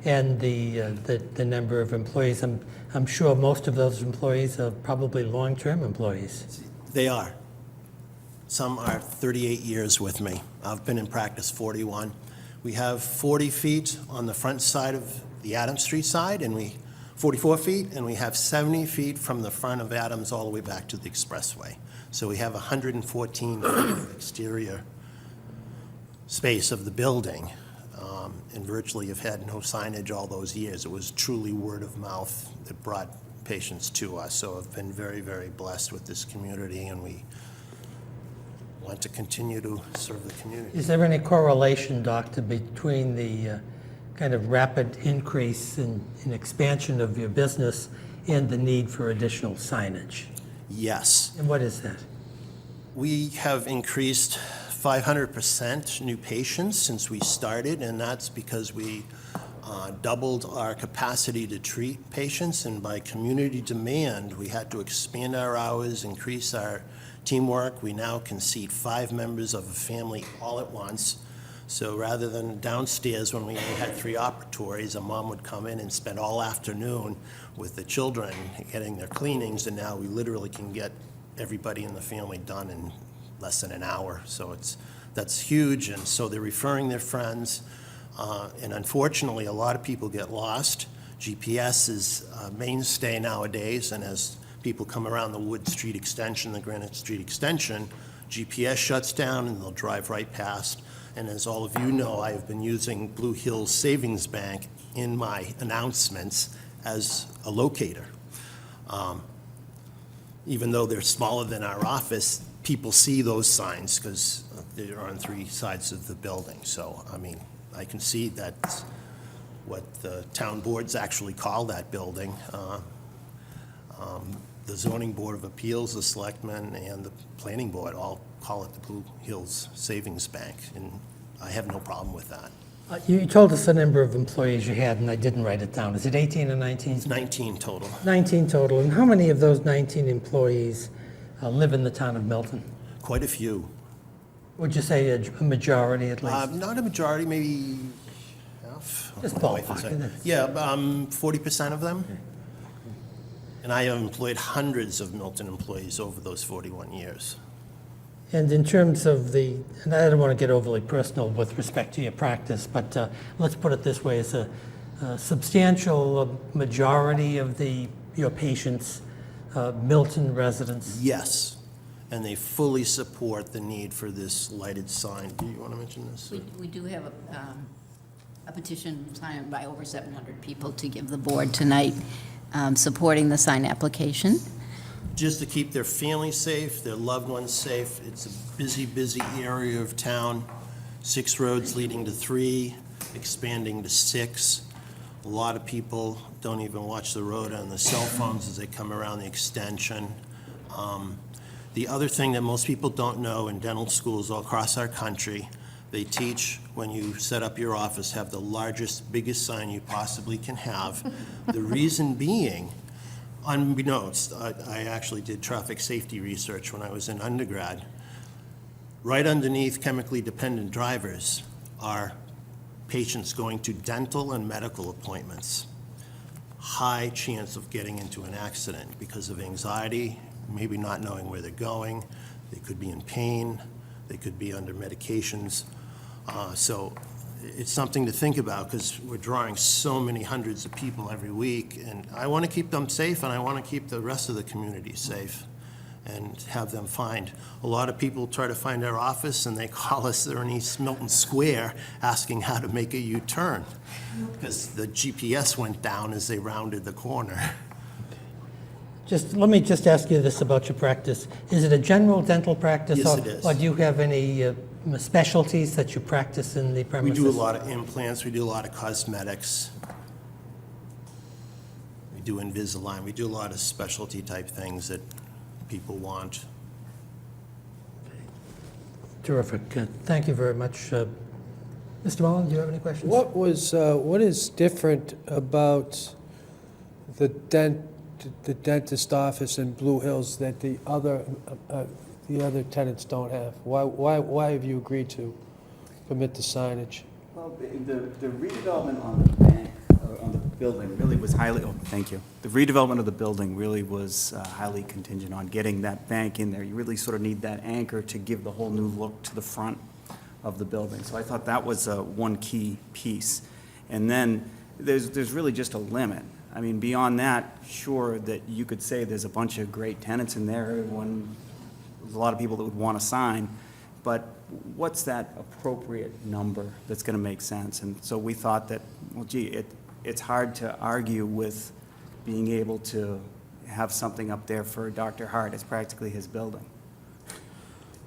and the number of employees. I'm sure most of those employees are probably long-term employees. They are. Some are 38 years with me. I've been in practice 41. We have 40 feet on the front side of the Adams Street side, and 44 feet, and we have 70 feet from the front of Adams all the way back to the expressway. So we have 114 feet of exterior space of the building, and virtually have had no signage all those years. It was truly word of mouth that brought patients to us. So I've been very, very blessed with this community, and we want to continue to serve the community. Is there any correlation, Doctor, between the kind of rapid increase in expansion of your business and the need for additional signage? Yes. And what is that? We have increased 500% new patients since we started, and that's because we doubled our capacity to treat patients, and by community demand, we had to expand our hours, increase our teamwork. We now can seat 5 members of a family all at once. So rather than downstairs when we only had 3 operatories, a mom would come in and spend all afternoon with the children getting their cleanings, and now we literally can get everybody in the family done in less than an hour. So that's huge, and so they're referring their friends. And unfortunately, a lot of people get lost. GPS is a mainstay nowadays, and as people come around the Wood Street extension, the Granite Street extension, GPS shuts down and they'll drive right past. And as all of you know, I have been using Blue Hills Savings Bank in my announcements as a locator. Even though they're smaller than our office, people see those signs because they're on 3 sides of the building. So, I mean, I can see that's what the town boards actually call that building. The Zoning Board of Appeals, the Selectmen, and the Planning Board all call it the Blue Hills Savings Bank, and I have no problem with that. You told us the number of employees you had, and I didn't write it down. Is it 18 or 19? It's 19 total. 19 total. And how many of those 19 employees live in the town of Milton? Quite a few. Would you say a majority at least? Not a majority, maybe half. Just My wife would ballpark, say. isn't it? Yeah, 40% of them. And I have employed hundreds of Milton employees over those 41 years. And in terms of the, and I don't want to get overly personal with respect to your practice, but let's put it this way, is a substantial majority of your patients Milton residents? Yes, and they fully support the need for this lighted sign. Do you want to mention this? We do have a petition signed by over 700 people to give the board tonight, supporting the sign application. Just to keep their families safe, their loved ones safe. It's a busy, busy area of town. 6 roads leading to 3, expanding to 6. A lot of people don't even watch the road on the cell phones as they come around the extension. The other thing that most people don't know in dental schools all across our country, they teach when you set up your office, have the largest, biggest sign you possibly can have. The reason being, unbeknownst, I actually did traffic safety research when I was in undergrad. Right underneath chemically dependent drivers are patients going to dental and medical appointments. High chance of getting into an accident because of anxiety, maybe not knowing where they're going. They could be in pain. They could be under medications. So it's something to think about because we're drawing so many hundreds of people every week, and I want to keep them safe, and I want to keep the rest of the community safe and have them find. A lot of people try to find our office, and they call us, they're in East Milton Square, asking how to make a U-turn because the GPS went down as they rounded the corner. Let me just ask you this about your practice. Is it a general dental practice? Yes, it is. Or do you have any specialties that you practice in the We premises? do a lot of implants, we do a lot of cosmetics. We do Invisalign, we do a lot of specialty type things that people want. Terrific. Thank you very much. Mr. Mullen, do you have any questions? What is different about the dentist office in Blue Hills that the other tenants don't have? Why have you agreed to permit the signage? Well, the redevelopment on the bank, or on the building really was highly, thank you. The redevelopment of the building really was highly contingent on getting that bank in there. You really sort of need that anchor to give the whole new look to the front of the building. So I thought that was one key piece. And then there's really just a limit. I mean, beyond that, sure, that you could say there's a bunch of great tenants in there, there's a lot of people that would want to sign, but what's that appropriate number that's going to make sense? And so we thought that, well, gee, it's hard to argue with being able to have something up there for Dr. Hart. It's practically his building.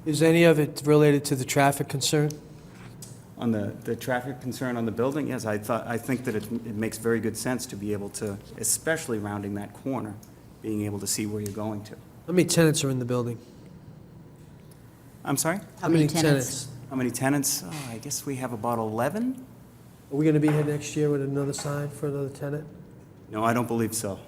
Is any of it related to the traffic concern? On the traffic concern on the building, yes, I think that it makes very good sense to be able to, especially rounding that corner, being able to see where you're going to. How many tenants are in the building? I'm sorry? How many tenants? How many tenants? Oh, I guess we have about 11? Are we going to be here next year with another sign for another tenant? No, I don't believe so.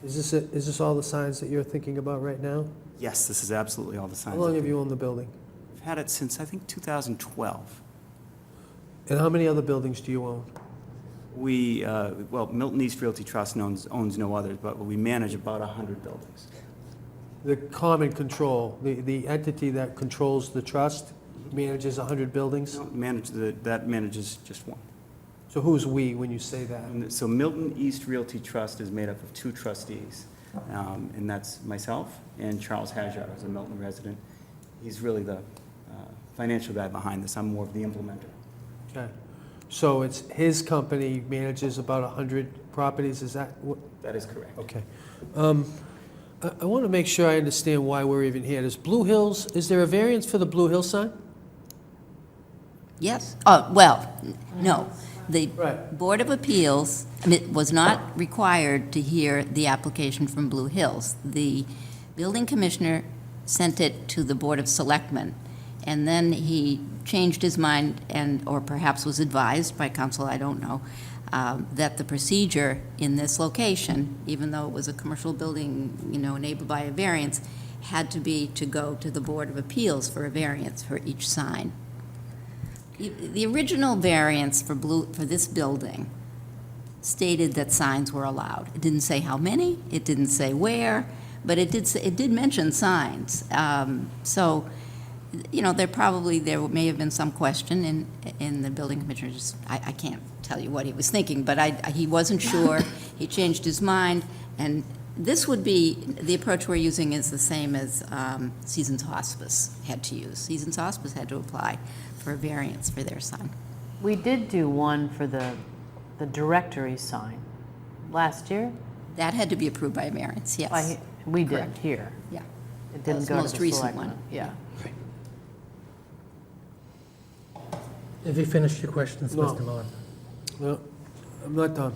Is this all the signs that you're thinking about right now? Yes, this is absolutely all the How signs. long have you owned the building? We've had it since, I think, 2012. And how many other buildings do you own? We, well, Milton East Realty Trust owns no others, but we manage about 100 buildings. The common control, the entity that controls the trust manages 100 buildings? That manages just one. So who's "we" when you say that? And so Milton East Realty Trust is made up of 2 trustees, and that's myself and Charles Hajar, who's a Milton resident. He's really the financial guy behind this. I'm more of the implementer. Okay. So it's his company manages about 100 properties, is that what? That is correct. Okay. I want to make sure I understand why we're even here. Is there a variance for the Blue Hill sign? Yes? Oh, well, no. The Right. Board of Appeals was not required to hear the application from Blue Hills. The building commissioner sent it to the Board of Selectmen, and then he changed his mind or perhaps was advised by counsel, I don't know, that the procedure in this location, even though it was a commercial building, enabled by a variance, had to be to go to the Board of Appeals for a variance for each sign. The original variance for this building stated that signs were allowed. It didn't say how many, it didn't say where, but it did mention signs. So, there may have been some question in the building commissioner. I can't tell you what he was thinking, but he wasn't sure. He changed his mind, and this would be, the approach we're using is the same as Seasons Hospice had to use. Seasons Hospice had to apply for a variance for their sign. We did do one for the directory sign last year. That had to be approved by a variance, yes. We did Correct. here. Yeah. It That didn't was go the to most the recent selectmen. one. Yeah. Have you finished your questions, No. Mr. Milton? No, I'm not done.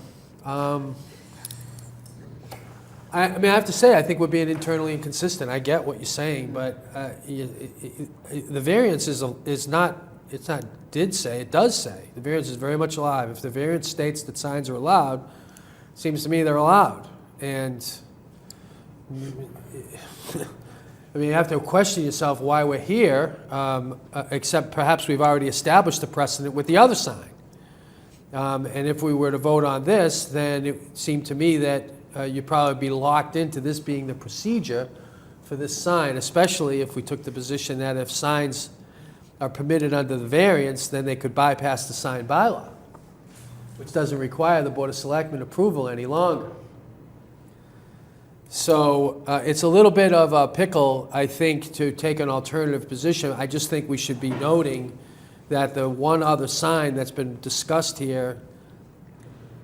I mean, I have to say, I think we're being internally inconsistent. I get what you're saying, but the variance is not, it's not did say, it does say. The variance is very much alive. If the variance states that signs are allowed, it seems to me they're allowed. And, I mean, you have to question yourself why we're here, except perhaps we've already established a precedent with the other sign. And if we were to vote on this, then it seemed to me that you'd probably be locked into this being the procedure for this sign, especially if we took the position that if signs are permitted under the variance, then they could bypass the sign bylaw, which doesn't require the Board of Selectmen approval any longer. So it's a little bit of a pickle, I think, to take an alternative position. I just think we should be noting that the one other sign that's been discussed here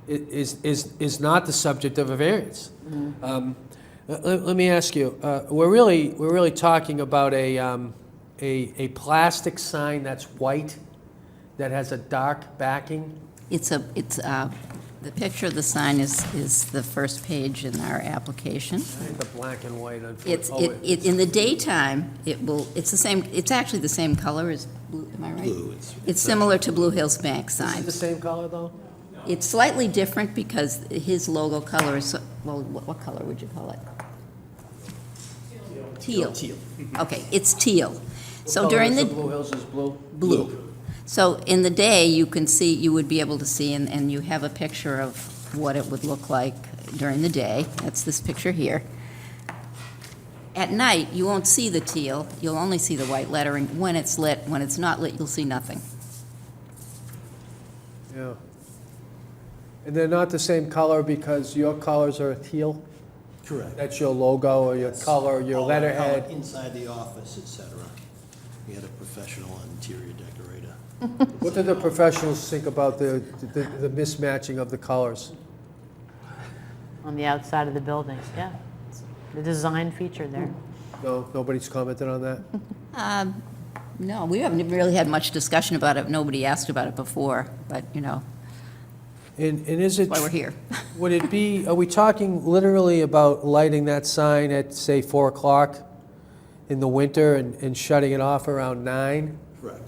is not the subject of a variance. Let me ask you, we're really talking about a plastic sign that's white, that has a dark backing? The picture of the sign is the first page in our application. I think the black and white, It's, unfortunately. in the daytime, it's the same, it's actually the same color as blue, am I right? Blue, It's similar to Blue Hills Bank Is sign. it the same color, though? It's slightly different because his logo color is, well, what color would you call it? Teal. Teal. Okay, it's teal. So during the. Blue Hills is blue? Blue. So in the day, you can see, you would be able to see, and you have a picture of what it would look like during the day. That's this picture here. At night, you won't see the teal, you'll only see the white lettering when it's lit. When it's not lit, you'll see nothing. Yeah. And they're not the same color because your colors are teal? Correct. That's your logo or your color, your All that color letterhead? Inside the office, et cetera. We had a professional interior decorator. What do the professionals think about the mismatching of the colors? On the outside of the buildings, yeah. It's the design feature there. No, nobody's commented on that? No, we haven't really had much discussion about it. Nobody asked about it before, but, And is it? that's why we're here. Would it be, are we talking literally about lighting that sign at, say, 4 o'clock in the winter and shutting it off around 9? Correct.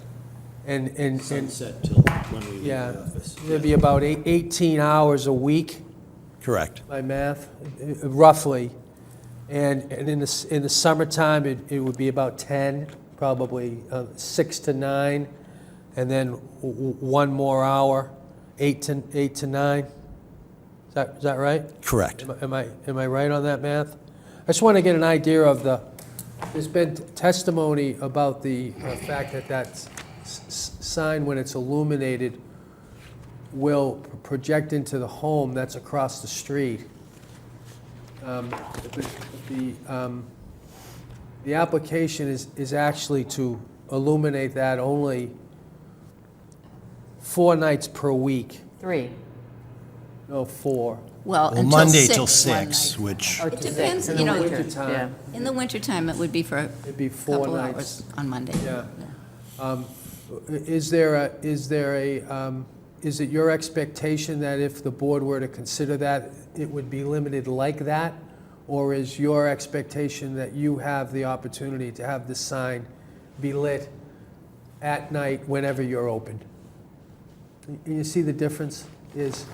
And Sunset till when we leave yeah, the office. there'd be about 18 hours a week Correct. by math, roughly. And in the summertime, it would be about 10, probably 6 to 9, and then one more hour, 8 to 9. Is that right? Correct. Am I right on that math? I just want to get an idea of there's been testimony about the fact that sign, when it's illuminated, will project into the home that's across the street. The application is actually to illuminate that only 4 nights per week. 3. No, 4. Well, until Monday 6 till one 6, night. which, Or It to depends, 6. In the wintertime. Yeah. In the wintertime, it would be for a It'd be 4 couple nights. hours on Monday. Yeah. Is it your expectation that if the board were to consider that, it would be limited like that? Or is your expectation that you have the opportunity to have this sign be lit at night whenever you're open. You see the difference is,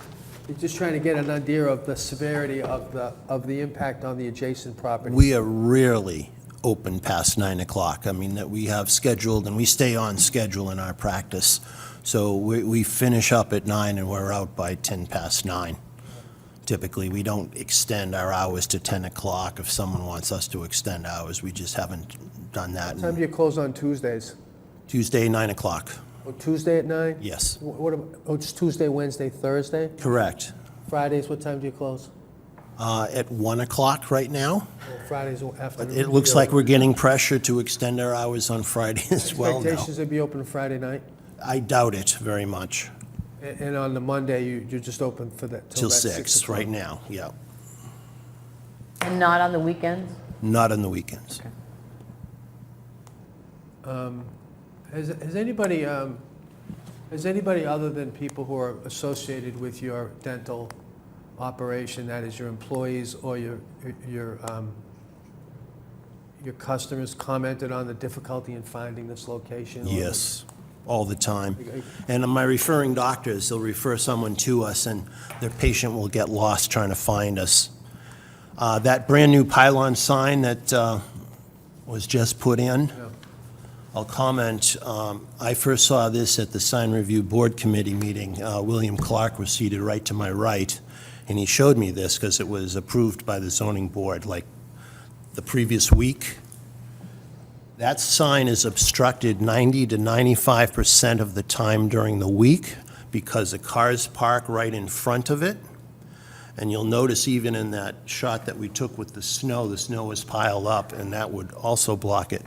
you're just trying to get an idea of the severity of the impact on the adjacent property. We are rarely open past 9 o'clock. I mean, that we have scheduled, and we stay on schedule in our practice. So we finish up at 9 and we're out by 10 past 9. Typically, we don't extend our hours to 10 o'clock. If someone wants us to extend hours, we just haven't done that. What time do you close on Tuesdays? Tuesday, 9 o'clock. Oh, Tuesday at 9? Yes, What about, oh, it's Tuesday, Wednesday, Thursday? correct. Fridays, what time do you close? At 1 o'clock right now. Oh, Fridays after. It looks like we're getting pressure to extend our hours on Friday as well now. Expectations to be open Friday night? I doubt it very much. And on the Monday, you're just open for that, Till that 6 o'clock? right now, yeah. And not on the weekends? Not on the weekends. Has anybody other than people who are associated with your dental operation, that is your employees or your customers, commented on the difficulty in finding this location? or- Yes, all the time. And my referring doctors, they'll refer someone to us, and their patient will get lost trying to find us. That brand-new pylon sign that was just put in, Yeah. I'll comment, I first saw this at the Sign Review Board Committee meeting. William Clark was seated right to my right, and he showed me this because it was approved by the zoning board like the previous week. That sign is obstructed 90 to 95% of the time during the week because the cars park right in front of it. And you'll notice even in that shot that we took with the snow is piled up, and that would also block it.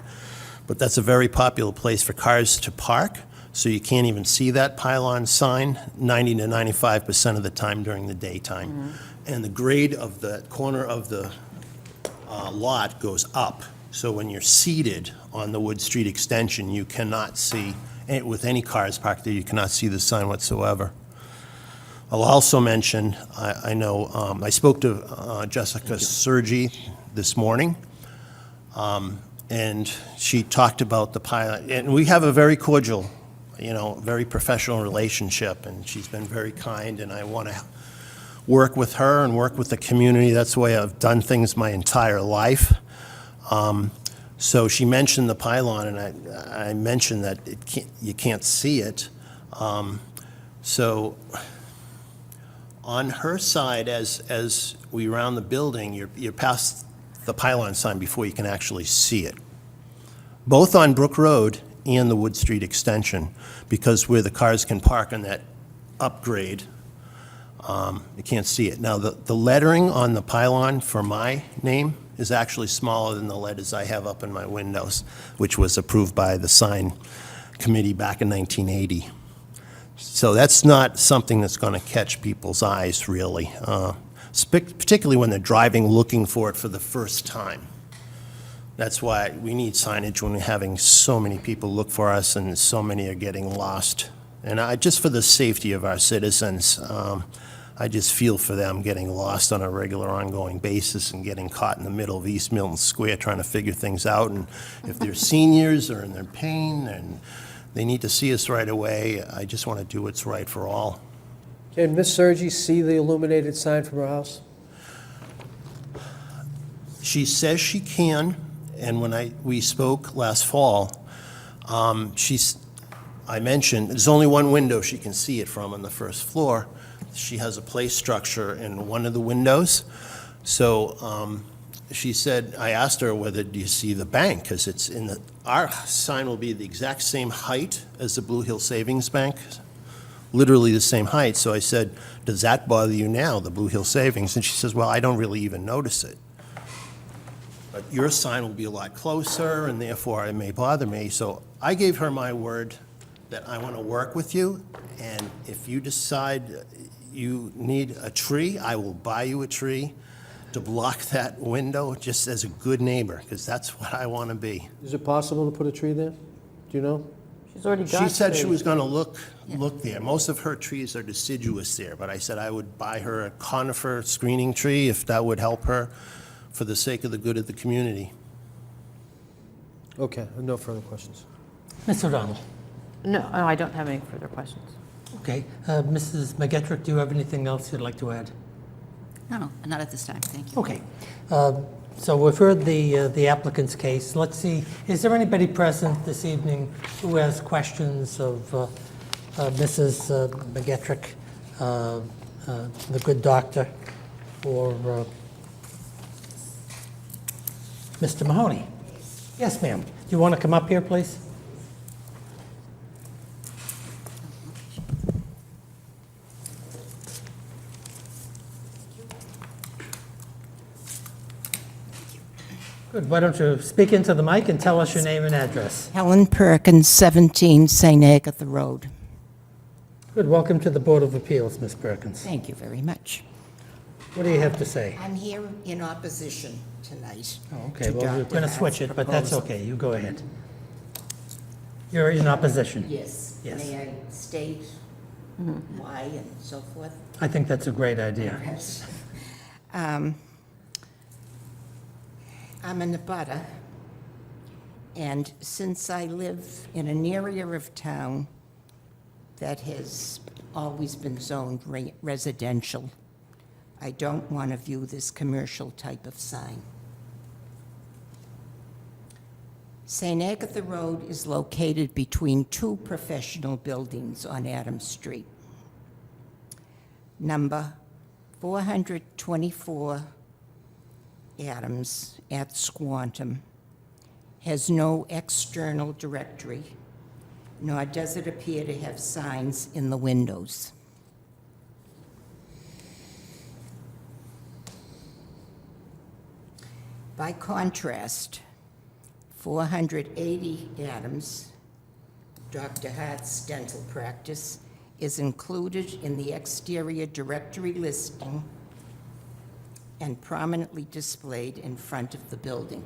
But that's a very popular place for cars to park, so you can't even see that pylon sign 90 to 95% of the time during the daytime. And the grade of the corner of the lot goes up, so when you're seated on the Wood Street extension, you cannot see, with any cars parked there, you cannot see the sign whatsoever. I'll also mention, I know, I spoke to Jessica Sergi this morning, and she talked about the pilot, and we have a very cordial, very professional relationship, and she's been very kind, and I want to work with her and work with the community. That's the way I've done things my entire life. So she mentioned the pylon, and I mentioned that you can't see it. So on her side, as we round the building, you're past the pylon sign before you can actually see it. Both on Brook Road and the Wood Street extension, because where the cars can park on that upgrade, you can't see it. Now, the lettering on the pylon for my name is actually smaller than the letters I have up in my windows, which was approved by the sign committee back in 1980. So that's not something that's going to catch people's eyes, really, particularly when they're driving looking for it for the first time. That's why we need signage when we're having so many people look for us and so many are getting lost. And just for the safety of our citizens, I just feel for them getting lost on a regular ongoing basis and getting caught in the middle of East Milton Square trying to figure things out. And if they're seniors or in their pain and they need to see us right away, I just want to do what's right for all. Can Ms. Sergi see the illuminated sign from her house? She says she can, and when we spoke last fall, I mentioned there's only one window she can see it from on the first floor. She has a play structure in one of the windows. So she said, I asked her whether, do you see the bank? Because it's our sign will be the exact same height as the Blue Hill Savings Bank, literally the same height. So I said, does that bother you now, the Blue Hill Savings? And she says, well, I don't really even notice it. But your sign will be a lot closer, and therefore it may bother me. So I gave her my word that I want to work with you, and if you decide you need a tree, I will buy you a tree to block that window, just as a good neighbor, because that's what I want to be. Is it possible to put a tree there? Do you know? She's already got She said she trees. was going to look there. Most of her trees are deciduous there, but I said I would buy her a conifer screening tree if that would help her for the sake of the good of the community. Okay, no further questions. Mr. O'Donnell? No, I don't have any further questions. Okay. Mrs. McGetrick, do you have anything else you'd like to add? No, not at this time, thank you. Okay. So we've heard the applicant's case. Let's see, is there anybody present this evening who has questions of Mrs. McGetrick, the good doctor, or Mr. Mahoney? Yes, ma'am. Do you want to come up here, please? Good. Why don't you speak into the mic and tell us your name and address? Helen Perkins, 17 St. Agatha Road. Good. Welcome to the Board of Appeals, Ms. Perkins. Thank you very much. What do you have to say? I'm here in opposition tonight. Oh, okay, to well, we're Dr. going to Hart's switch it, but that's proposal. okay. You go ahead. You're in opposition? Yes. Yes. May I state why and so forth? I think that's a great idea. Yes. I'm in Nevada, and since I live in an area of town that has always been zoned residential, I don't want to view this commercial type of sign. St. Agatha Road is located between two professional buildings on Adams Street. Number 424 Adams at Squantum has no external directory, nor does it appear to have signs in the windows. By contrast, 480 Adams, Dr. Hart's dental practice, is included in the exterior directory listing and prominently displayed in front of the building.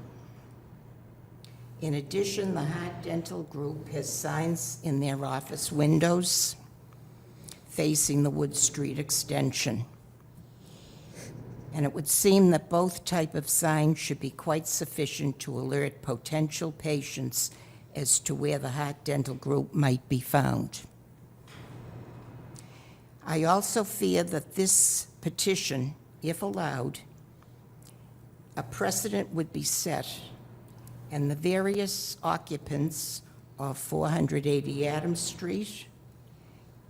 In addition, the Hart Dental Group has signs in their office windows facing the Wood Street extension. And it would seem that both type of signs should be quite sufficient to alert potential patients as to where the Hart Dental Group might be found. I also fear that this petition, if allowed, a precedent would be set, and the various occupants of 480 Adams Street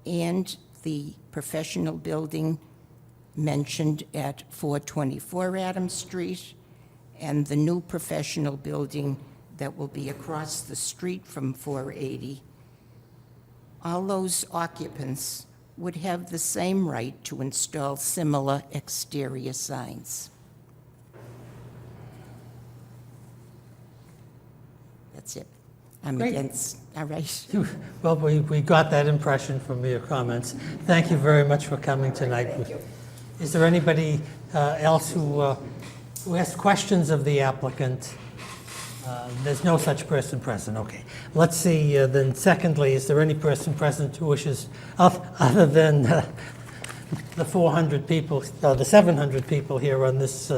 and the professional building mentioned at 424 Adams Street and the new professional building that will be across the street from 480, all those occupants would have the same right to install similar exterior signs. That's it. I'm Great. against, all right. Well, we got that impression from your comments. Thank you very much for coming tonight. Thank you. Is there anybody else who has questions of the applicant? There's no such person present, okay. Let's see, then secondly, is there any person present who wishes, other than the 400 people, the 700 people here on this,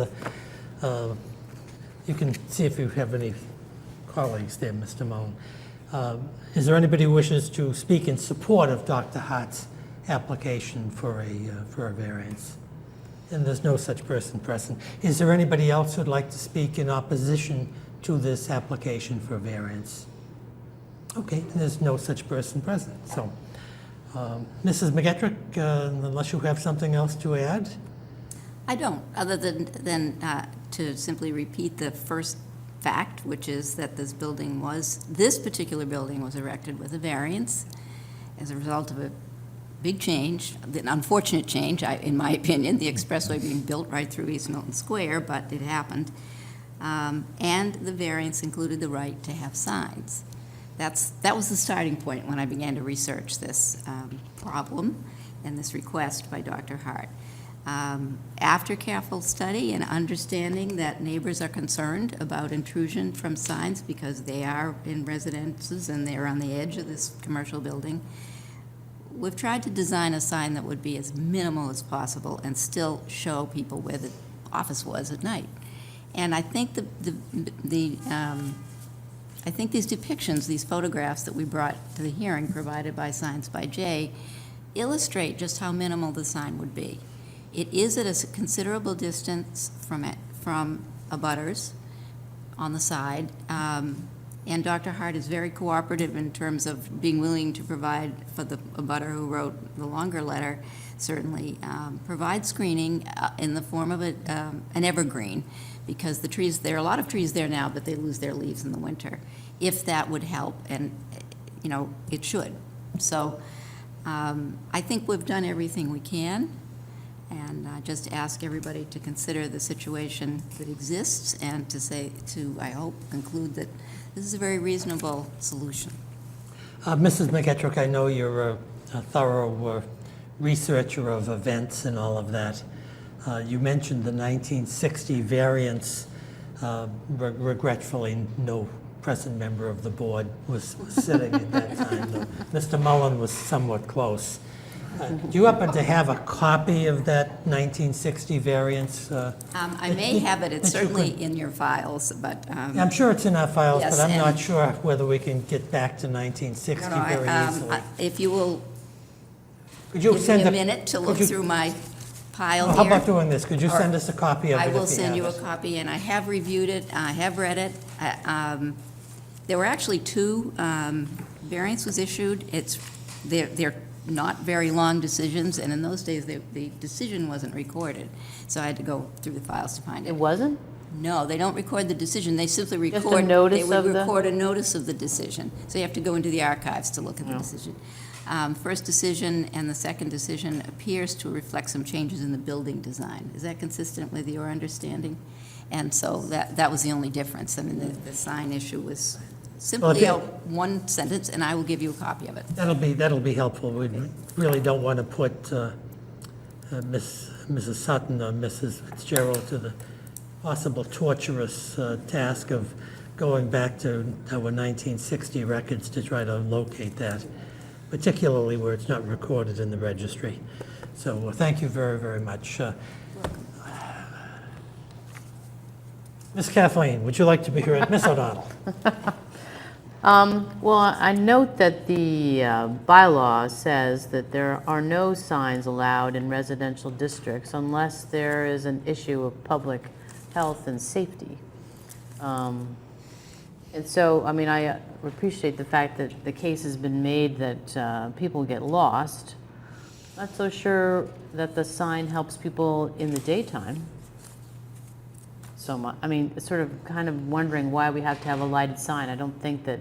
you can see if you have any colleagues there, Mr. Moan. Is there anybody who wishes to speak in support of Dr. Hart's application for a variance? And there's no such person present. Is there anybody else who'd like to speak in opposition to this application for variance? Okay, there's no such person present. So, Mrs. McGetrick, unless you have something else to add? I don't, other than to simply repeat the first fact, which is that this particular building was erected with a variance as a result of a big change, an unfortunate change, in my opinion, the expressway being built right through East Milton Square, but it happened. And the variance included the right to have signs. That was the starting point when I began to research this problem and this request by Dr. Hart. After careful study and understanding that neighbors are concerned about intrusion from signs because they are in residences and they're on the edge of this commercial building, we've tried to design a sign that would be as minimal as possible and still show people where the office was at night. And I think the I think these depictions, these photographs that we brought to the hearing provided by Signs by Jay illustrate just how minimal the sign would be. It is at a considerable distance from abutters on the side, and Dr. Hart is very cooperative in terms of being willing to provide, for the abutter who wrote the longer letter, certainly provide screening in the form of an evergreen, because the trees, there are a lot of trees there now, but they lose their leaves in the winter, if that would help, and, you know, it should. So I think we've done everything we can, and just ask everybody to consider the situation that exists and to, I hope, conclude that this is a very reasonable solution. Mrs. McEttrick, I know you're a thorough researcher of events and all of that. You mentioned the 1960 variance. Regretfully, no present member of the board was sitting at that time, though Mr. Mullen was somewhat close. Do you happen to have a copy of that 1960 variance? I may have it, it's certainly in your files, but. I'm sure it's in our files, Yes, but I'm not and- sure whether we can get back to 1960 No, no, very easily. If you will Could you give send me a minute to look through my pile How here. about doing this? Could you Or send us a copy of it I if will you send have you a it? copy, and I have reviewed it, I have read it. There were actually two variance was issued. They're not very long decisions, and in those days, the decision wasn't recorded. So I had to go through the files to find It it. wasn't? No, they don't record the decision, they simply record. Just a notice They would of the- record a notice of the decision. So you have to go into the archives to look at the decision. First decision and the second decision appears to reflect some changes in the building design. Is that consistent with your understanding? And so that was the only difference. I mean, the sign issue was simply one sentence, and I will give you a copy of it. That'll be helpful. We really don't want to put Mrs. Sutton or Mrs. Fitzgerald to the possible torturous task of going back to our 1960 records to try to locate that, particularly where it's not recorded in the registry. So thank you very, very much. Ms. Kathleen, would you like to be heard? Ms. O'Donnell? Well, I note that the bylaw says that there are no signs allowed in residential districts unless there is an issue of public health and safety. And so, I mean, I appreciate the fact that the case has been made that people get lost. Not so sure that the sign helps people in the daytime so much. I mean, it's sort of kind of wondering why we have to have a lighted sign. I don't think that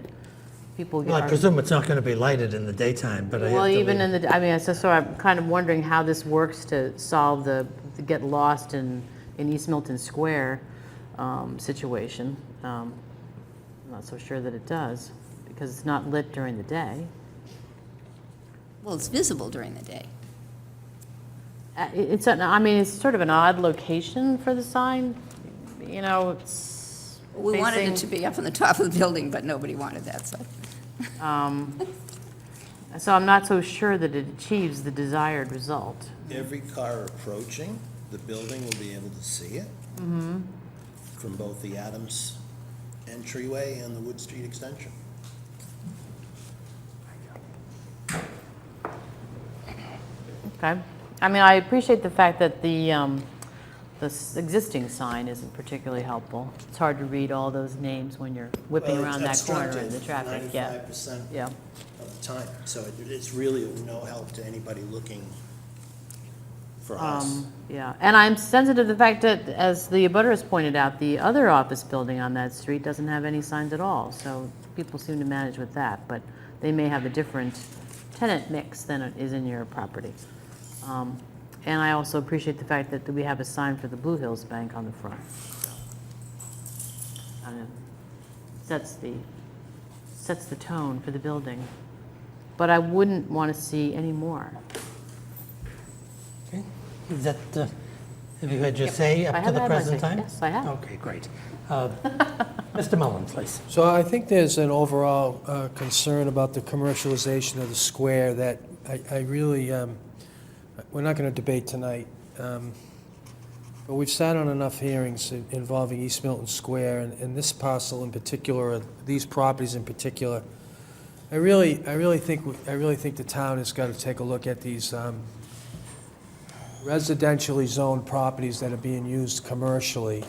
people get. Well, I presume it's not going to be lighted in the daytime, but I have to Well, even leave. in the, I mean, so I'm kind of wondering how this works to solve to get lost in East Milton Square situation. I'm not so sure that it does, because it's not lit during the day. Well, it's visible during the day. I mean, it's sort of an odd location for the sign. You know, it's We wanted it facing- to be up on the top of the building, but nobody wanted that, so. So I'm not so sure that it achieves the desired result. Every car approaching the building will be able to see it from both the Adams entryway and the Wood Street extension. Okay. I mean, I appreciate the fact that the existing sign isn't particularly helpful. It's hard to read all those names when you're whipping Well, around it's that corner in the obstructive traffic, yeah. 95% Yeah. of the time, so it's really of no help to anybody looking for us. Yeah, and I'm sensitive to the fact that, as the abutter has pointed out, the other office building on that street doesn't have any signs at all, so people seem to manage with that, but they may have a different tenant mix than it is in your property. And I also appreciate the fact that we have a sign for the Blue Hills Bank on the front. Sets the tone for the building. But I wouldn't want to see any more. Okay. Is that, have you had your say I up to have the had my present say. time? Yes, I have. Okay, great. Mr. Mullen, please. So I think there's an overall concern about the commercialization of the square that I really, we're not going to debate tonight. But but we've sat on enough hearings involving East Milton Square and this parcel in particular, or these properties in particular. I really think the town has got to take a look at these residentially zoned properties that are being used commercially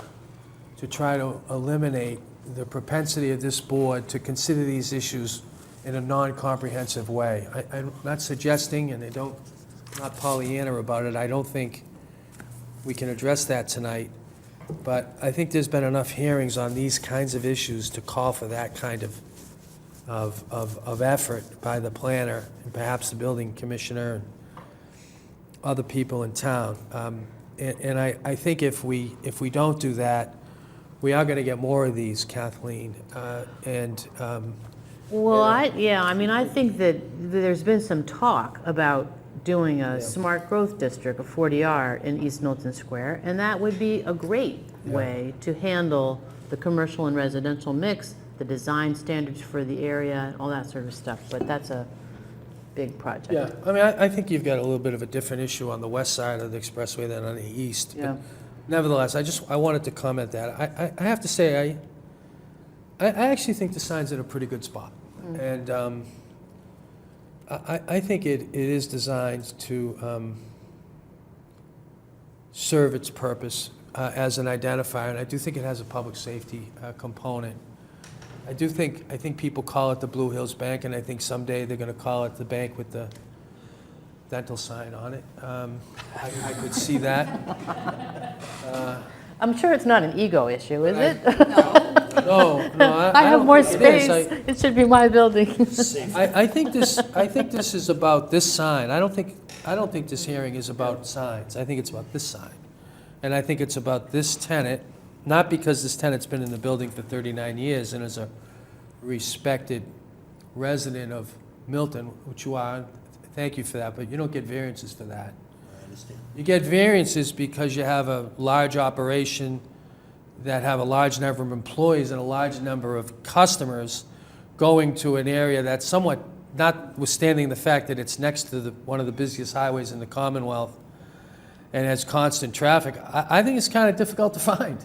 to try to eliminate the propensity of this board to consider these issues in a non-comprehensive way. I'm not suggesting, and I'm not Pollyanna about it, I don't think we can address that tonight, but I think there's been enough hearings on these kinds of issues to call for that kind of effort by the planner and perhaps the building commissioner and other people in town. And I think if we don't do that, we are going to get more of these, Kathleen. Well, I mean, I think that there's been some talk about doing a smart growth district, a 40R in East Milton Square, and that would be a great way to handle the commercial and residential mix, the design standards for the area, and all that sort of stuff, but that's a big project. Yeah, I mean, I think you've got a little bit of a different issue on the west side of the expressway than on the east. Yeah. But nevertheless, I wanted to comment that. I have to say, I actually think the sign's in a pretty good spot. And I think it is designed to serve its purpose as an identifier, and I do think it has a public safety component. I think people call it the Blue Hills Bank, and I think someday they're going to call it the bank with the dental sign on it. I could see that. I'm sure it's not an ego issue, is it? No, I have don't more think it is. space. It should be my building. I think this is about this sign. I don't think this hearing is about signs. I think it's about this sign. And I think it's about this tenant, not because this tenant's been in the building for 39 years and is a respected resident of Milton, which you are, thank you for that, but you don't get variances for that. I understand. You get variances because you have a large operation that have a large number of employees and a large number of customers going to an area that's somewhat, notwithstanding the fact that it's next to one of the busiest highways in the Commonwealth and has constant traffic, I think it's kind of difficult to find.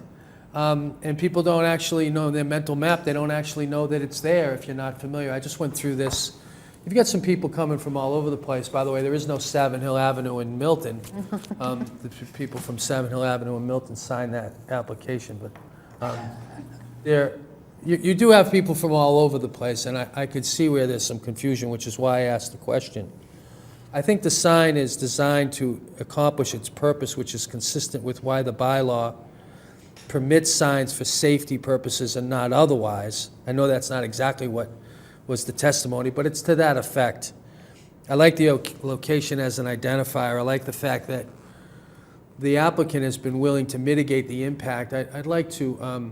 And people don't actually know their mental map. They don't actually know that it's there if you're not familiar. I just went through this. You've got some people coming from all over the place. By the way, there is no Savin Hill Avenue in Milton. The people from Savin Hill Avenue in Milton signed that application, but you do have people from all over the place, and I could see where there's some confusion, which is why I asked the question. I think the sign is designed to accomplish its purpose, which is consistent with why the bylaw permits signs for safety purposes and not otherwise. I know that's not exactly what was the testimony, but it's to that effect. I like the location as an identifier. I like the fact that the applicant has been willing to mitigate the impact. I'd like to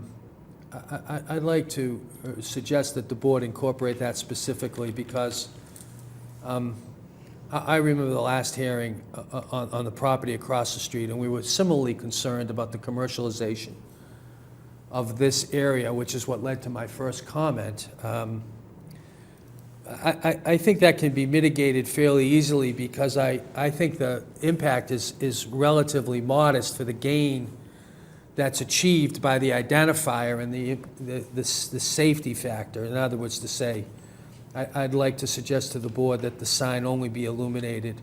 suggest that the board incorporate that specifically because I remember the last hearing on the property across the street, and we were similarly concerned about the commercialization of this area, which is what led to my first comment. I think that can be mitigated fairly easily because I think the impact is relatively modest for the gain that's achieved by the identifier and the safety factor. In other words, to say, I'd like to suggest to the board that the sign only be illuminated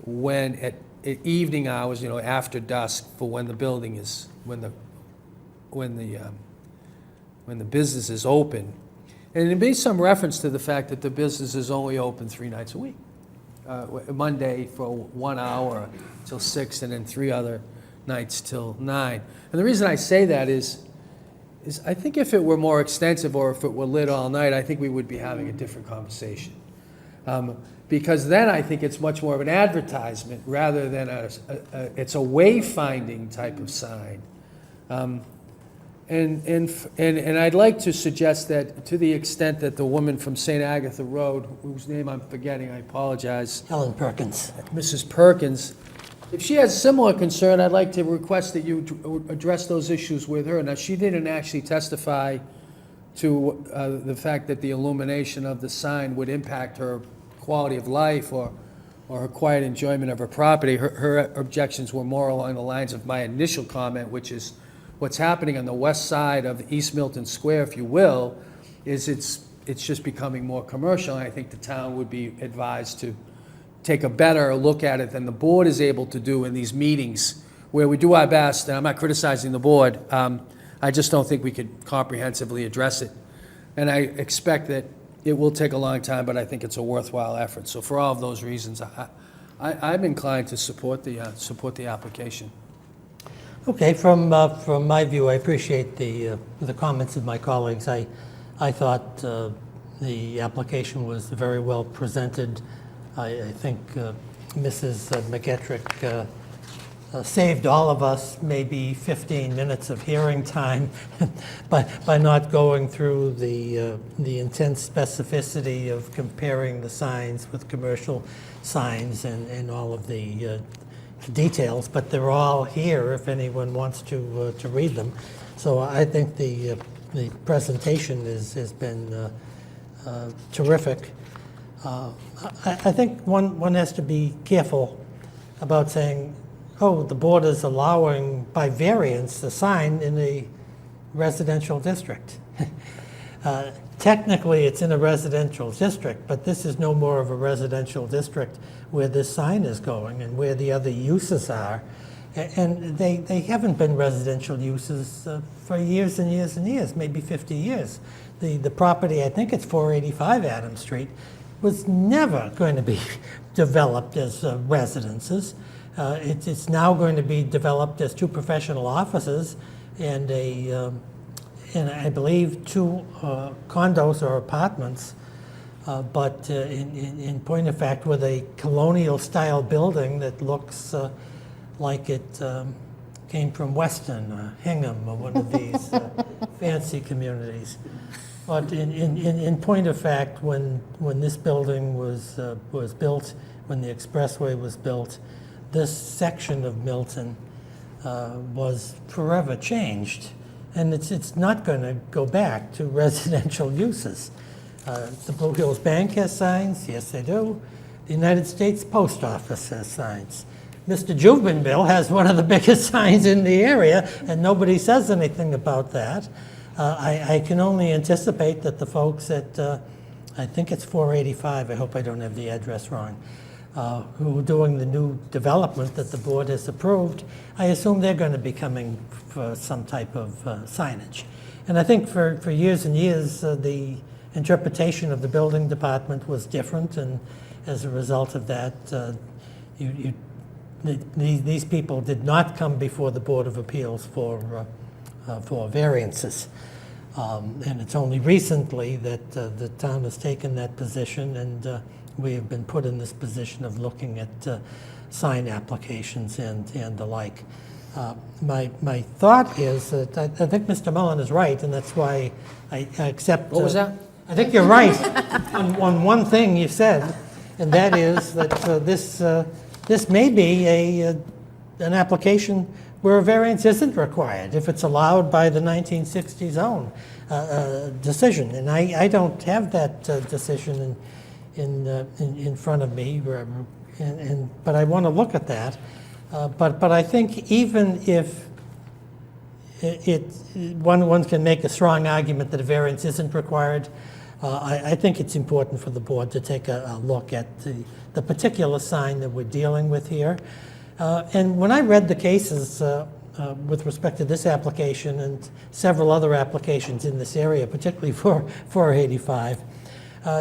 when at evening hours, after dusk, for when the building is when the business is open. And there be some reference to the fact that the business is only open 3 nights a week. Monday for 1 hour till 6, and then 3 other nights till 9. And the reason I say that is I think if it were more extensive or if it were lit all night, I think we would be having a different conversation. Because then I think it's much more of an advertisement rather than it's a wayfinding type of sign. And I'd like to suggest that to the extent that the woman from St. Agatha Road, whose name I'm forgetting, I apologize, Helen Perkins. Mrs. Perkins, if she has similar concern, I'd like to request that you address those issues with her. Now, she didn't actually testify to the fact that the illumination of the sign would impact her quality of life or or her quiet enjoyment of her property. Her objections were more along the lines of my initial comment, which is what's happening on the west side of East Milton Square, if you will, is it's just becoming more commercial, and I think the town would be advised to take a better look at it than the board is able to do in these meetings, where we do our best, and I'm not criticizing the board, I just don't think we could comprehensively address it. And I expect that it will take a long time, but I think it's a worthwhile effort. So for all of those reasons, I'm inclined to support the application. Okay, from my view, I appreciate the comments of my colleagues. I thought the application was very well presented. I think Mrs. McGetrick saved all of us maybe 15 minutes of hearing time by not going through the intense specificity of comparing the signs with commercial signs and all of the details, but they're all here if anyone wants to read them. So I think the presentation has been terrific. I think one has to be careful about saying, oh, the board is allowing by variance the sign in a residential district. Technically, it's in a residential district, but this is no more of a residential district where this sign is going and where the other uses are. And they haven't been residential uses for years and years and years, maybe 50 years. The property, I think it's 485 Adams Street, was never going to be developed as residences. It's now going to be developed as 2 professional offices and and I believe 2 condos or apartments. But in point of fact, with a colonial-style building that looks like it came from Weston or Hingham or one of these fancy communities. But in point of fact, when this building was built, when the expressway was built, this section of Milton was forever changed, and it's not going to go back to residential uses. The Blue Hills Bank has signs, yes they do. The United States Post Office has signs. Mr. Jubenville has one of the biggest signs in the area, and nobody says anything about that. I can only anticipate that the folks at, I think it's 485, I hope I don't have the address wrong, who are doing the new development that the board has approved, I assume they're going to be coming for some type of signage. And I think for years and years, the interpretation of the building department was different, and as a result of that, these people did not come before the Board of Appeals for variances. And it's only recently that the town has taken that position, and we have been put in this position of looking at sign applications and the like. My thought is that I think Mr. Mullen is right, and that's why I accept... What was that? I think you're right on one thing you said, and that is that this may be an application where a variance isn't required if it's allowed by the 1960 zone decision. And I don't have that decision in front of me, but I want to look at that. But I think even if one can make a strong argument that a variance isn't required, I think it's important for the board to take a look at the particular sign that we're dealing with here. And when I read the cases with respect to this application and several other applications in this area, particularly for 485,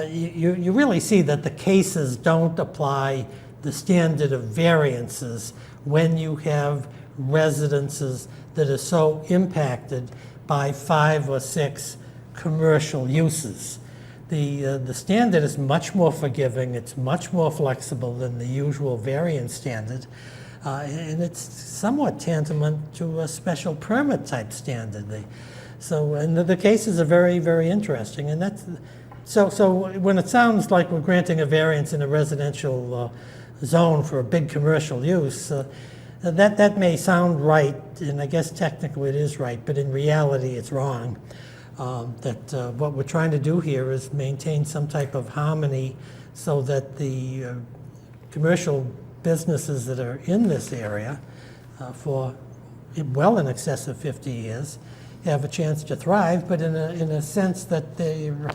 you really see that the cases don't apply the standard of variances when you have residences that are so impacted by 5 or 6 commercial uses. The standard is much more forgiving, it's much more flexible than the usual variance standard, and it's somewhat tantamount to a special permit type standard. And the cases are very, very interesting, and that's so when it sounds like we're granting a variance in a residential zone for a big commercial use, that may sound right, and I guess technically it is right, but in reality it's wrong. What we're trying to do here is maintain some type of harmony so that the commercial businesses that are in this area for well in excess of 50 years have a chance to thrive, but in a sense that they're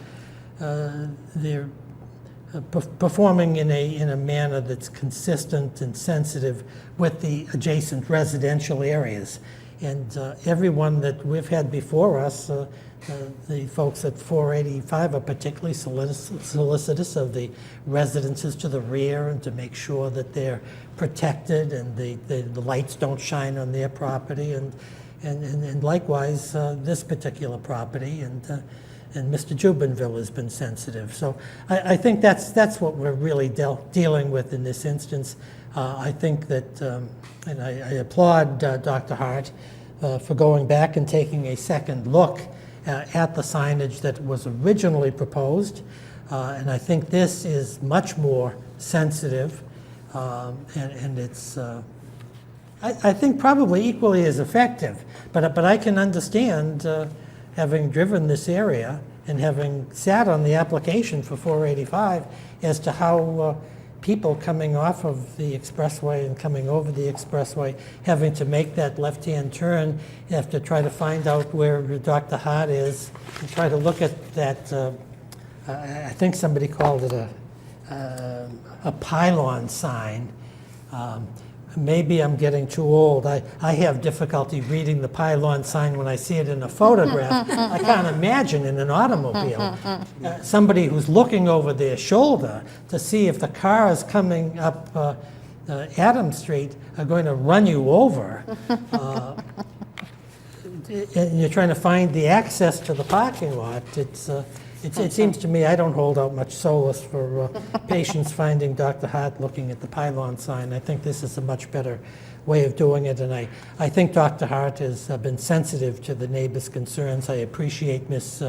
performing in a manner that's consistent and sensitive with the adjacent residential areas. And everyone that we've had before us, the folks at 485 are particularly solicitous of the residences to the rear and to make sure that they're protected and the lights don't shine on their property. And likewise, this particular property, and Mr. Jubinville has been sensitive. So I think that's what we're really dealing with in this instance. I think that, and I applaud Dr. Hart for going back and taking a second look at the signage that was originally proposed. And I think this is much more sensitive, and it's, I think, probably equally as effective. But I can understand, having driven this area and having sat on the application for 485, as to how people coming off of the expressway and coming over the expressway, having to make that left-hand turn, you have to try to find out where Dr. Hart is and try to look at that, I think somebody called it a pylon sign. Maybe I'm getting too old. I have difficulty reading the pylon sign when I see it in a photograph. I can't imagine in an automobile. Somebody who's looking over their shoulder to see if the cars coming up Adams Street are going to run you over. And you're trying to find the access to the parking lot. It seems to me I don't hold out much solace for patients finding Dr. Hart looking at the pylon sign. I think this is a much better way of doing it, and I think Dr. Hart has been sensitive to the neighbors' concerns. I appreciate Ms.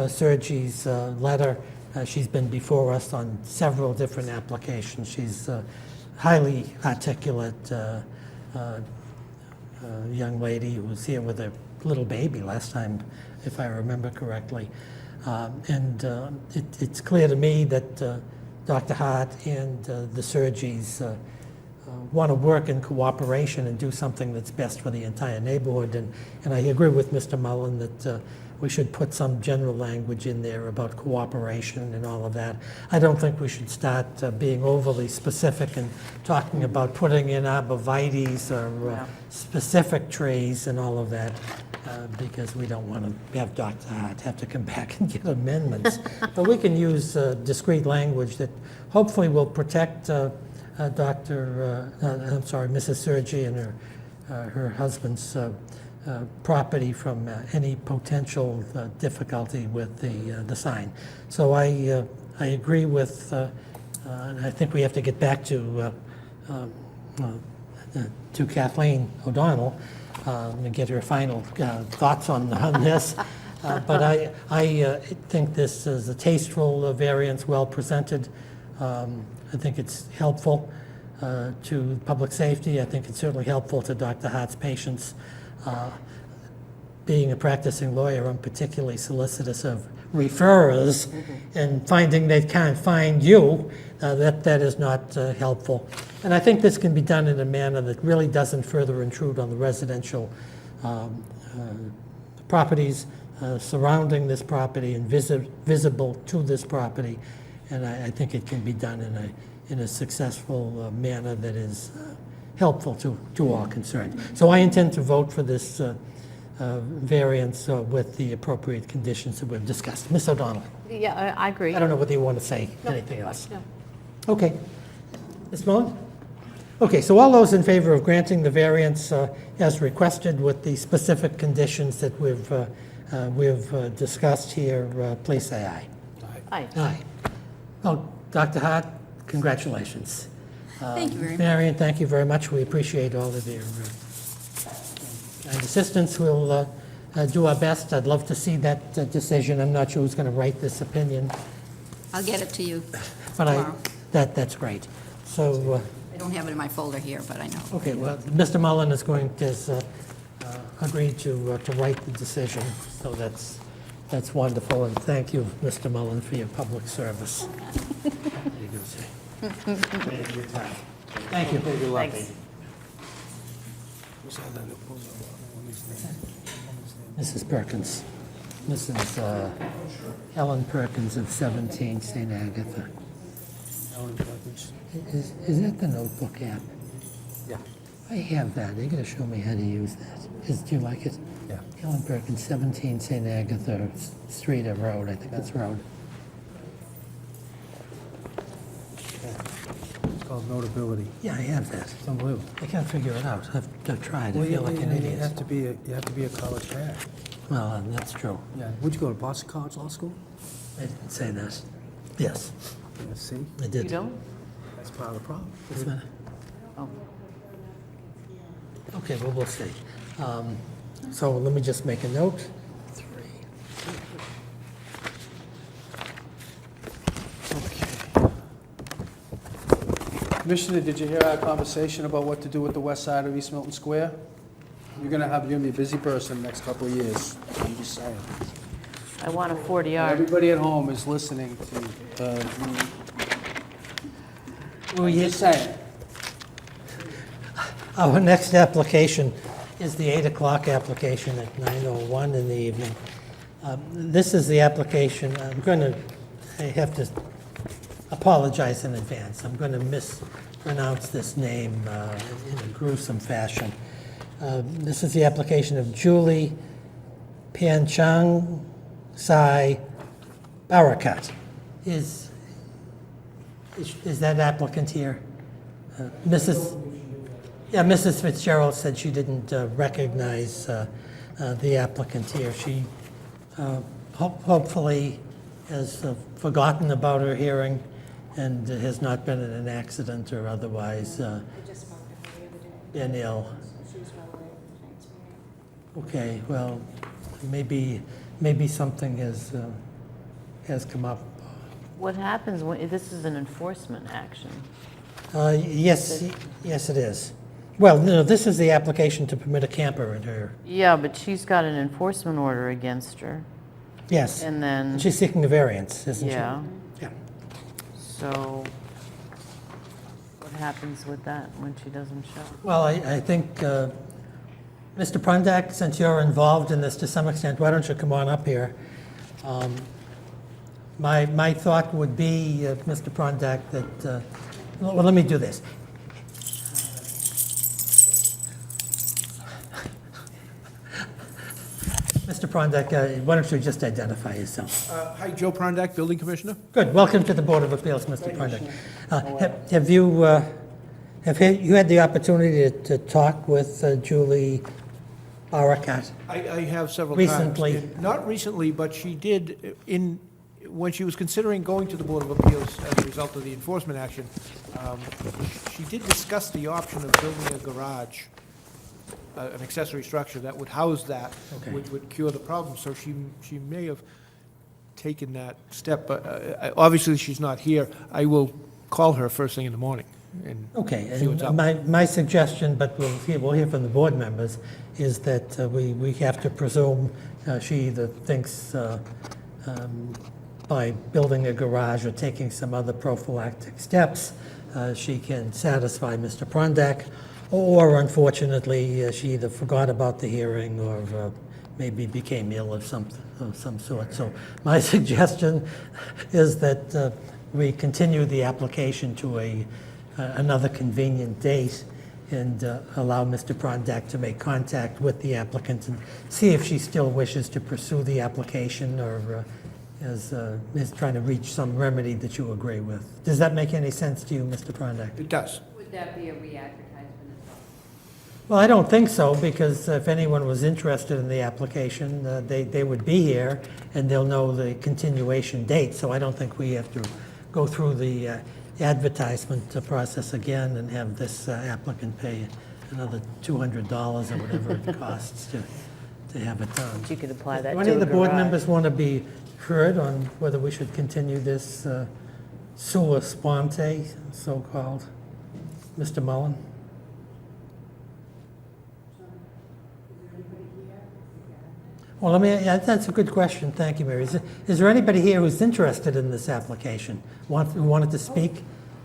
Sergi's letter. She's been before us on several different applications. She's a highly articulate young lady who was here with a little baby last time, if I remember correctly. It's clear to me that Dr. Hart and the Sergis want to work in cooperation and do something that's best for the entire neighborhood. And I agree with Mr. Mullen that we should put some general language in there about cooperation and all of that. I don't think we should start being overly specific and talking about putting in arborvitaes or specific trees and all of that. Because we don't want to have Dr. Hart have to come back and get amendments. But we can use discrete language that hopefully will protect Mrs. Sergi and her husband's property from any potential difficulty with the sign. So I agree with, and I think we have to get back to Kathleen O'Donnell and get her final thoughts on this. But I think this is a tasteful variance, well presented. I think it's helpful to public safety. I think it's certainly helpful to Dr. Hart's patients. Being a practicing lawyer, I'm particularly solicitous of referrers, and finding they can't find you, that is not helpful. And I think this can be done in a manner that really doesn't further intrude on the residential properties surrounding this property and visible to this property. And I think it can be done in a successful manner that is helpful to all concerned. So I intend to vote for this variance with the appropriate conditions that we've discussed. Ms. O'Donnell? Yeah, I agree. I don't know whether you want to say anything else. No. Okay. Ms. Mullen? Okay, so all those in favor of granting the variance as requested with the specific conditions that we've discussed here, please say aye. Aye. Aye. Well, Dr. Hart, congratulations. Thank you very much. Marion, thank you very much. We appreciate all of your kind assistance. We'll do our best. I'd love to see that decision. I'm not sure who's going to write this opinion, I'll get it to you but tomorrow. that's great. So, I don't have it in my folder here, but I know. okay, well, Mr. Mullen is going to agree to write the decision, so that's wonderful, and thank you, Mr. Mullen, for your public service. There you go, sir. Thank you. Thanks. Mrs. Perkins. Mrs. Ellen Perkins of 17 St. Agatha. Is that the notebook app? Yeah. I have that. You're going to show me how to use that. Do you like it? Yeah. Ellen Perkins, 17 St. Agatha Street or Road. I think that's Road. It's called Notability. Yeah, I have that. It's unbelievable. I can't figure it out. I've tried. I Well, feel like an you idiot. have to be a college grad. Well, that's true. Yeah. Would you go to Boston College Law School? I didn't say that. Yes, Yeah, see, I did. You don't? that's part of the problem. What's the matter? Oh. Okay, well, we'll see. So let me just make a note. 3. Commissioner, did you hear our conversation about what to do with the west side of East Milton Square? You're gonna be a busy person the next couple of years. I'm just saying. I want a 40-yard. Everybody at home is listening to, Well, I'm just saying. Our next application is the 8 o'clock application at 9:01 in the evening. This is the application, I have to apologize in advance. I'm going to mispronounce this name in a gruesome fashion. This is the application of Julie Panchang Sai Barakat. Is that applicant here? Mrs. Fitzgerald said she didn't recognize the applicant here. She hopefully has forgotten about her hearing and has not been in an accident or otherwise been ill. Okay, well, maybe something has come up. What happens when, this is an enforcement action? Yes, it is. Well, no, this is the application to permit a camper in her. Yeah, but she's got an enforcement order against her, Yes, and then, she's seeking a variance, isn't she? yeah, Yeah. so what happens with that when she doesn't show? Well, I think, Mr. Prondak, since you're involved in this to some extent, why don't you come on up here? My thought would be, Mr. Prondak, that, well, let me do this. Mr. Prondak, why don't you just identify yourself? Hi, Joe Prondak, Building Commissioner. Good, welcome to the Board of Appeals, Mr. Prondak. Have you had the opportunity to talk with Julie Barakat? I have several Recently. times. Not recently, but she did, when she was considering going to the Board of Appeals as a result of the enforcement action, she did discuss the option of building a garage, an accessory structure that would house that, Okay. which would cure the problem. So she may have taken that step, but obviously she's not here. I will call her first thing in the morning and Okay, see what's up. and my suggestion, but we'll hear from the board members, is that we have to presume she either thinks by building a garage or taking some other prophylactic steps, she can satisfy Mr. Prondak, or unfortunately, she either forgot about the hearing or maybe became ill of some sort. So my suggestion is that we continue the application to another convenient date and allow Mr. Prondak to make contact with the applicant and see if she still wishes to pursue the application or is trying to reach some remedy that you agree with. Does that make any sense to you, Mr. Prondak? It does. Would that be a re-advertisement as well? Well, I don't think so, because if anyone was interested in the application, they would be here, and they'll know the continuation date, so I don't think we have to go through the advertisement process again and have this applicant pay another $200 or whatever it costs to have it done. You could apply that Do to any of a the board garage. members want to be heard on whether we should continue this sua sponte, so-called? Mr. Mullen? Well, that's a good question. Thank you, Mary. Is there anybody here who's interested in this application? Who wanted to speak?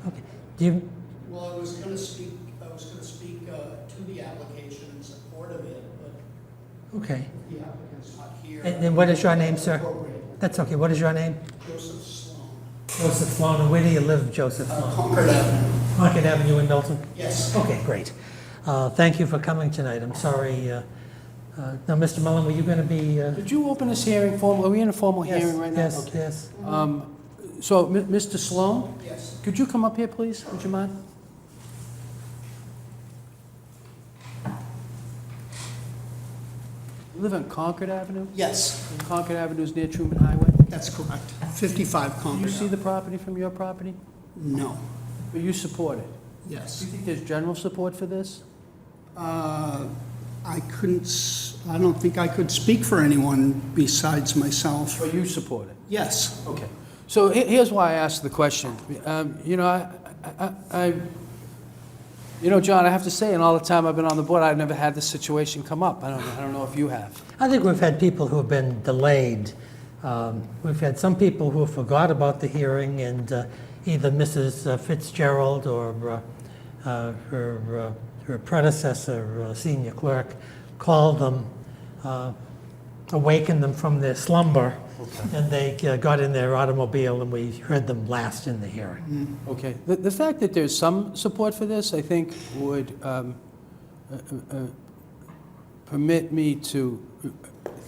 Okay. Do you, Well, I was going to speak to the application in support of it, but okay. the applicant's not here. And what is your name, sir? Appropriate. That's okay. What is your name? Joseph Sloan. Joseph Sloan. And where do you live, Joseph Sloan? Concord Avenue. Market Avenue in Milton? Yes. Okay, great. Thank you for coming tonight. I'm sorry. Now, Mr. Mullen, were you going to be? Did you open this hearing formal? Are we in a formal hearing right now? Yes, Okay. yes. So, Mr. Sloan, Yes. could you come up here, please? Would you mind? You live on Concord Avenue? Yes, And Concord Avenue is near Truman Highway? that's correct. 55 Do you Concord see Avenue. the property from your property? No, But you support it? Do yes. you think there's general support for this? I don't think I could speak for anyone besides myself. Or you support it? Yes. Okay. So here's why I asked the question. John, I have to say, in all the time I've been on the board, I've never had this situation come up. I don't know if you have. I think we've had people who have been delayed. We've had some people who forgot about the hearing, and either Mrs. Fitzgerald or her predecessor, senior clerk, called them, awakened them from their slumber, and they got in their automobile, and we heard them last in the hearing. Okay. The fact that there's some support for this, I think, would permit me to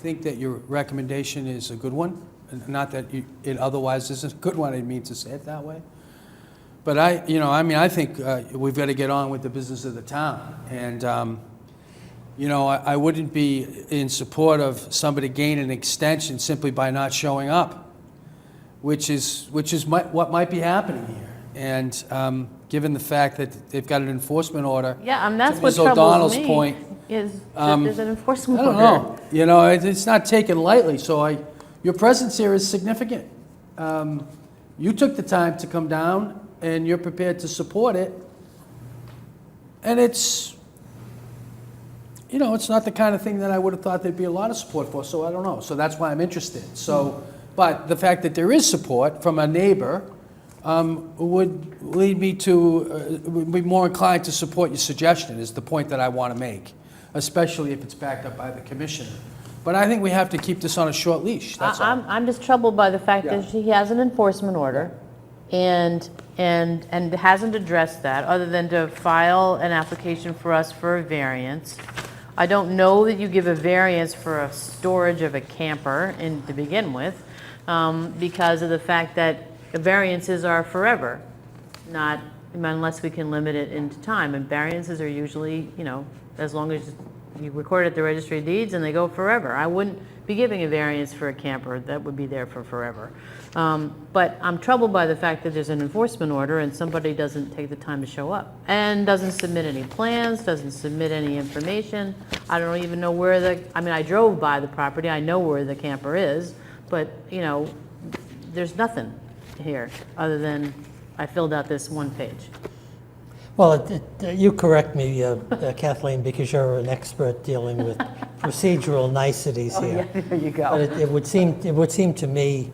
think that your recommendation is a good one. Not that it otherwise isn't a good one, I didn't mean to say it that way. But I think we've got to get on with the business of the town. And, I wouldn't be in support of somebody gaining an extension simply by not showing up, which is what might be happening here. And given the fact that they've got an enforcement order. Yeah, that's to what Ms. troubles O'Donnell's me, point, is that there's an enforcement I order. don't know. It's not taken lightly, so your presence here is significant. You took the time to come down, and you're prepared to support it. And it's not the kind of thing that I would have thought there'd be a lot of support for, so I don't know. So that's why I'm interested. So, but the fact that there is support from a neighbor would lead me to be more inclined to support your suggestion, is the point that I want to make, especially if it's backed up by the commissioner. But I think we have to keep this on a short leash, that's all. I'm just troubled by the fact Yeah. that he has an enforcement order and hasn't addressed that, other than to file an application for us for a variance. I don't know that you give a variance for a storage of a camper to begin with, because of the fact that variances are forever, not unless we can limit it into time. And variances are usually, as long as you record it at the registry of deeds, and they go forever. I wouldn't be giving a variance for a camper that would be there for forever. But I'm troubled by the fact that there's an enforcement order and somebody doesn't take the time to show up and doesn't submit any plans, doesn't submit any information. I don't even know where I drove by the property, I know where the camper is, but, there's nothing here other than I filled out this one page. Well, you correct me, Kathleen, because you're an expert dealing with procedural niceties here. Yeah, there you go. But it would seem to me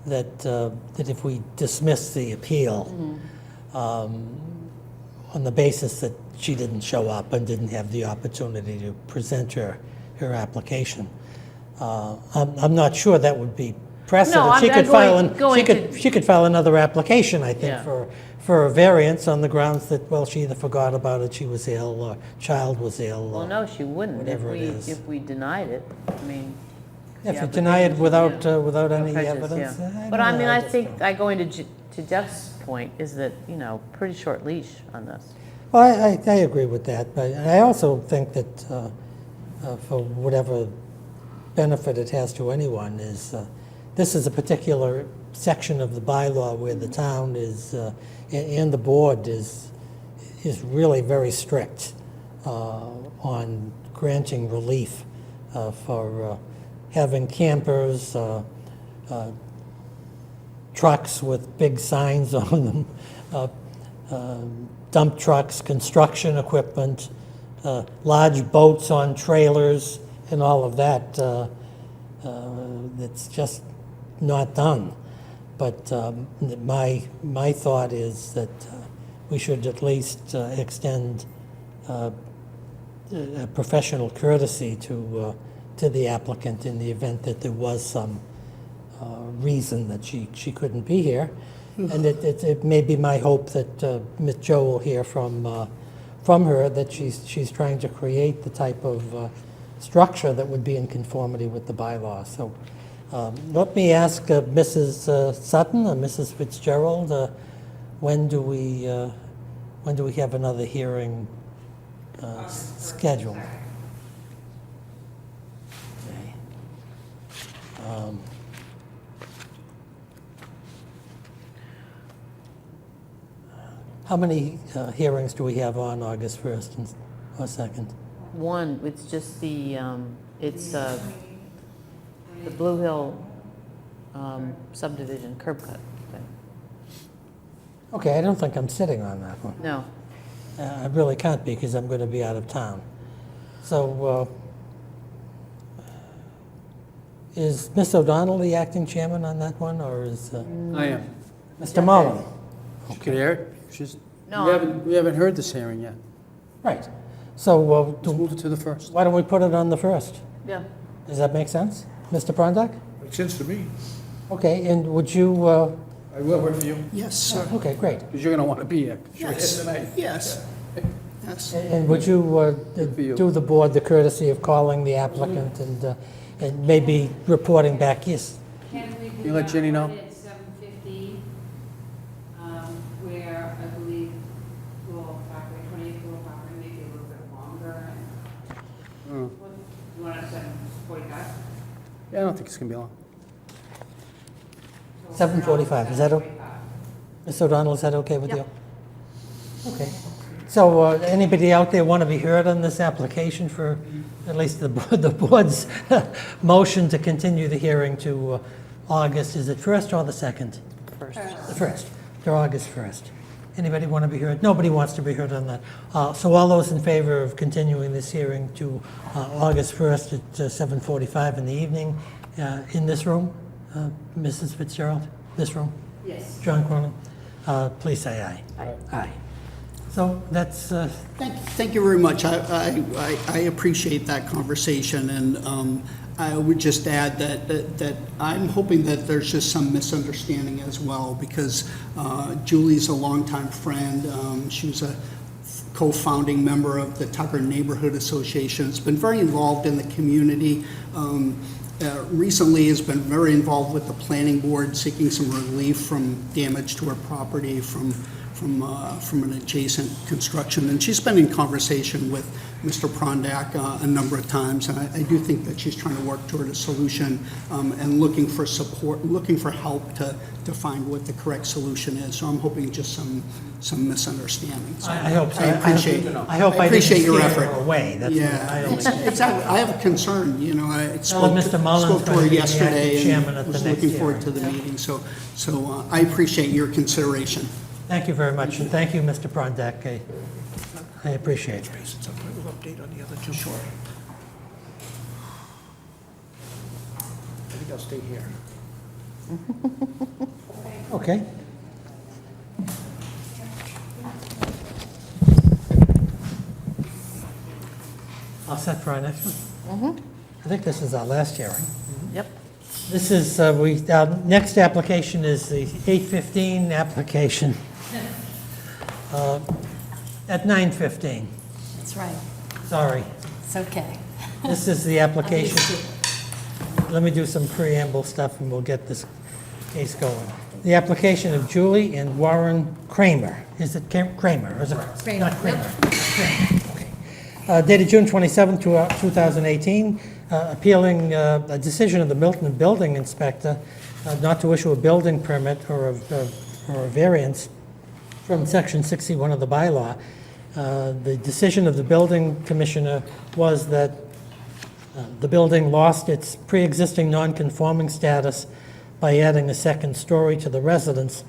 that if we dismiss the appeal on the basis that she didn't show up and didn't have the opportunity to present her application, I'm not sure that would be precedent. No, She could file another application, I think, Yeah. for a variance on the grounds that, well, she either forgot about it, she was ill, or child was ill. Well, or no, she wouldn't whatever it is. if we denied it. If you deny it without any prejudice, evidence. yeah. But I think, going to Jeff's point, is that, pretty short leash on this. Well, I agree with that, but I also think that for whatever benefit it has to anyone is, this is a particular section of the bylaw where the town is, and the board is really very strict on granting relief for having campers, trucks with big signs on them, dump trucks, construction equipment, large boats on trailers, and all of that. It's just not done. But my thought is that we should at least extend a professional courtesy to the applicant in the event that there was some reason that she couldn't be here. And it may be my hope that Ms. Joe will hear from her that she's trying to create the type of structure that would be in conformity with the bylaw. So let me ask Mrs. Sutton or Mrs. Fitzgerald, when do we have another hearing scheduled? Okay. How many hearings do we have on August 1st or 2nd? One, it's just the Blue Hill subdivision curb cut thing. Okay, I don't think I'm sitting on that one. No. I really can't be because I'm going to be out of town. So is Ms. O'Donnell the acting chairman on that one, or is I am. Mr. Mullen? You could hear it? She's, No, we haven't heard this hearing yet. Right. So Let's move it to the first. why don't we put it on the 1st? yeah. Does that make sense? Mr. Prondak? Makes sense to me. Okay, and would you, I will work for you, Yes, sir. okay, great. because you're going to want to be here. Yes, yes, yes. And would you for you. do the board the courtesy of calling the applicant and maybe reporting back, yes? Can we You do let that Jenny know? one at 7:15, where I believe Little Factory, 28 Little Factory, maybe a little bit longer? Mm. You want it at 7:45? Yeah, I don't think it's going to be long. 7:45, is that okay? 7:45. Ms. O'Donnell, is that okay with you? Okay. So anybody out there want to be heard on this application for at least the board's motion to continue the hearing to August, is it 1st or the 2nd? First. The 1st, to August 1st. Anybody want to be heard? Nobody wants to be heard on that. So all those in favor of continuing this hearing to August 1st at 7:45 in the evening in this room? Mrs. Fitzgerald? This room? Yes. John Cronin? Please say aye. Aye. Aye. So that's, Thank you very much. I appreciate that conversation, and I would just add that I'm hoping that there's just some misunderstanding as well, because Julie's a longtime friend. She was a co-founding member of the Tucker Neighborhood Association. It's been very involved in the community. Recently has been very involved with the planning board, seeking some relief from damage to her property from an adjacent construction. And she's been in conversation with Mr. Prondak a number of times, and I do think that she's trying to work toward a solution and looking for support, looking for help to find what the correct solution is. So I'm hoping just some misunderstandings. I hope so. I appreciate I hope I didn't appreciate your scare her effort. away. That's what I Yeah, only. exactly. I have a concern, you know, I spoke Mr. Mullins spoke to her going to be the yesterday acting chairman at and the was next looking forward hearing. to the meeting. So I appreciate your consideration. Thank you very much, and thank you, Mr. Prondak. I appreciate it. Some type of update on the other two. Sure. I think I'll stay here. Okay. All set for our next one? I think this is our last hearing. Yep. This is, our next application is the 8:15 application at 9:15. That's right. Sorry. It's okay. This is the application. Let me do some preamble stuff and we'll get this case going. The application of Julie and Warren Kramer. Is it Kramer or is it? Kramer. Not Kramer. Kramer, okay. Dated June 27, 2018, appealing a decision of the Milton building inspector not to issue a building permit or a variance from section 61 of the bylaw. The decision of the building commissioner was that the building lost its pre-existing non-conforming status by adding a second story to the residence,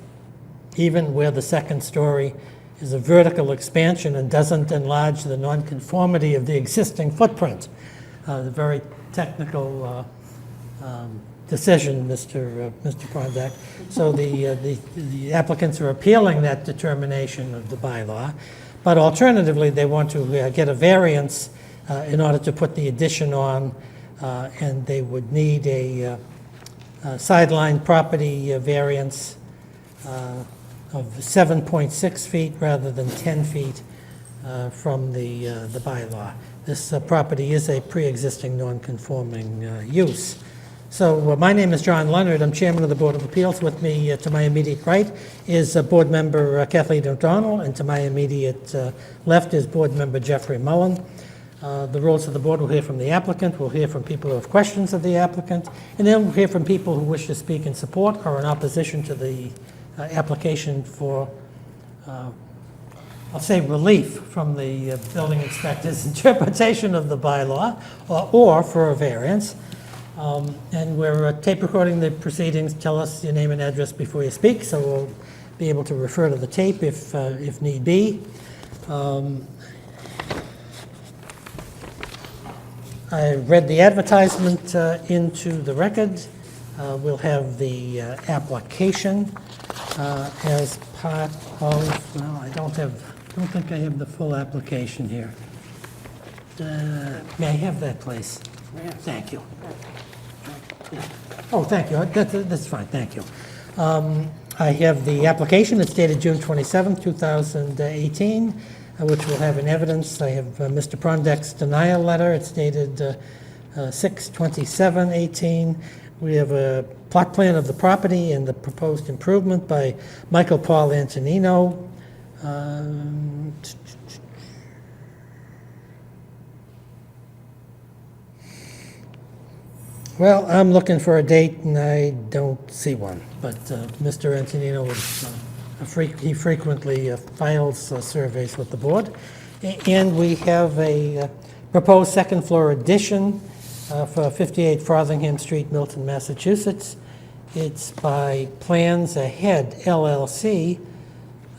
even where the second story is a vertical expansion and doesn't enlarge the nonconformity of the existing footprint. The very technical decision, Mr. Prondak. So the applicants are appealing that determination of the bylaw, but alternatively, they want to get a variance in order to put the addition on, and they would need a sideline property variance of 7.6 feet rather than 10 feet from the bylaw. This property is a pre-existing non-conforming use. So my name is John Leonard. I'm chairman of the Board of Appeals. With me to my immediate right is board member Kathleen O'Donnell, and to my immediate left is board member Jeffrey Mullen. The rules of the board will hear from the applicant, we'll hear from people who have questions of the applicant, and then we'll hear from people who wish to speak in support or in opposition to the application for, I'll say, relief from the building inspector's interpretation of the bylaw, or for a variance. And we're tape recording the proceedings. Tell us your name and address before you speak, so we'll be able to refer to the tape if need be. I read the advertisement into the record. We'll have the application as part of, well, I don't think I have the full application here. May I have that, please? Thank you. Oh, thank you. That's fine, thank you. I have the application. It's dated June 27, 2018, which will have in evidence. I have Mr. Prondak's denial letter. It's dated 6/27/18. We have a plot plan of the property and the proposed improvement by Michael Paul Antonino. Well, I'm looking for a date, and I don't see one, but Mr. Antonino he frequently files surveys with the board. And we have a proposed second-floor addition for 58 Frothingham Street, Milton, Massachusetts. It's by Plans Ahead, LLC,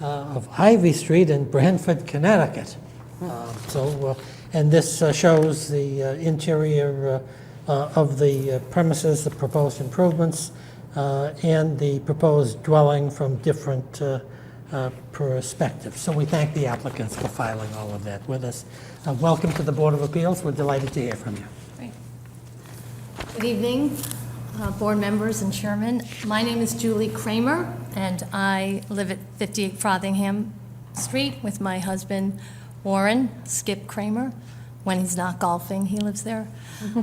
of Ivy Street in Branford, Connecticut. And this shows the interior of the premises, the proposed improvements, and the proposed dwelling from different perspectives. So we thank the applicants for filing all of that with us. Welcome to the Board of Appeals. We're delighted to hear from you. Great. Good evening, board members and chairman. My name is Julie Kramer, and I live at 58 Frothingham Street with my husband, Warren Skip Kramer. When he's not golfing, he lives there.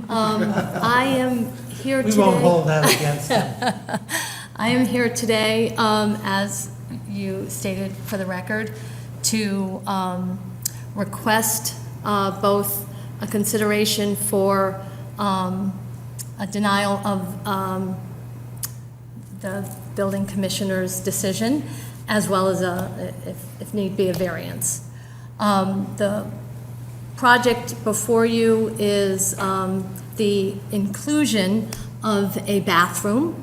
I am here today. We won't hold that against him. I am here today, as you stated for the record, to request both a consideration for a denial of the building commissioner's decision, as well as if need be, a variance. The project before you is the inclusion of a bathroom.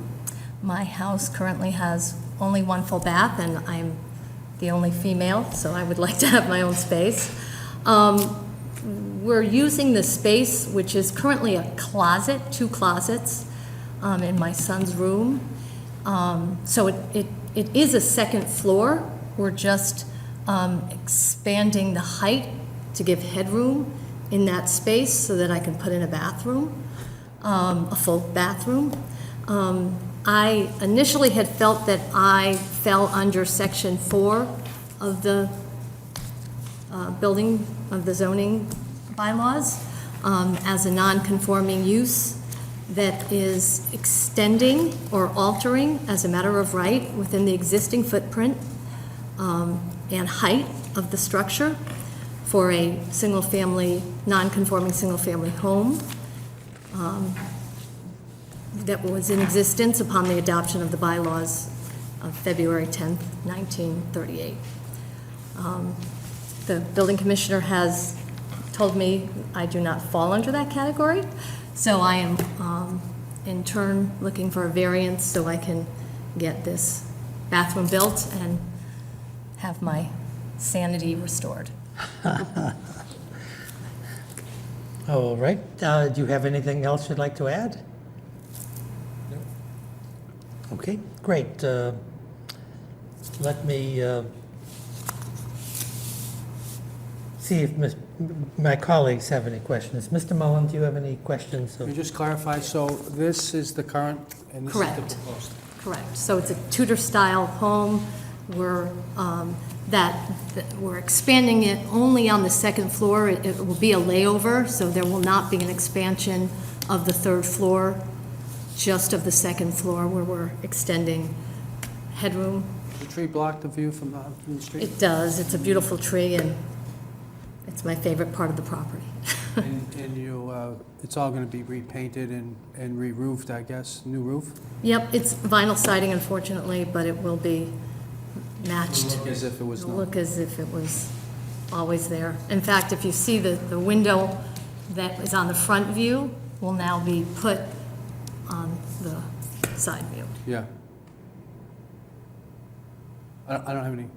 My house currently has only one full bath, and I'm the only female, so I would like to have my own space. We're using the space, which is currently a closet, 2 closets, in my son's room. So it is a second floor. We're just expanding the height to give headroom in that space so that I can put in a bathroom, a full bathroom. I initially had felt that I fell under Section 4 of the building, of the zoning bylaws, as a non-conforming use that is extending or altering as a matter of right within the existing footprint and height of the structure for a single-family, non-conforming single-family home that was in existence upon the adoption of the bylaws of February 10th, 1938. The building commissioner has told me I do not fall under that category, so I am in turn looking for a variance so I can get this bathroom built and have my sanity restored. All right. Do you have anything else you'd like to add? No. Okay, great. Let me see if my colleagues have any questions. Mr. Mullen, do you have any questions? Can you just clarify, so this is the current, and this is Correct. the proposed? Correct. So it's a Tudor-style home. We're, we're expanding it only on the second floor. It will be a layover, so there will not be an expansion of the third floor, just of the second floor where we're extending headroom. Does the tree block the view from the street? It does. It's a beautiful tree, and it's my favorite part of the property. And you, it's all going to be repainted and re-roofed, I guess, new roof? Yep, it's vinyl siding, unfortunately, but it will be matched. Look as if it was It'll not. look as if it was always there. In fact, if you see the window that is on the front view will now be put on the side view. Yeah. I don't have any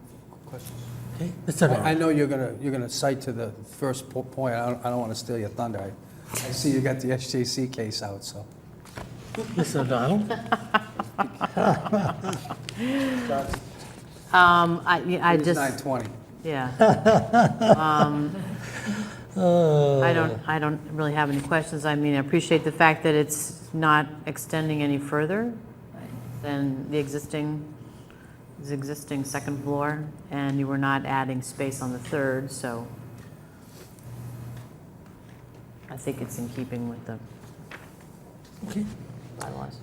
questions. Okay, Mr. I O'Donnell. know you're gonna cite to the first point. I don't want to steal your thunder. I see you got the SJC case out, so. Mr. O'Donnell? I It is just, 9:20. yeah. I don't really have any questions. I mean, I appreciate the fact that it's not extending any further than the existing second floor, and you were not adding space on the third, so I think it's in keeping with the Okay. bylaws.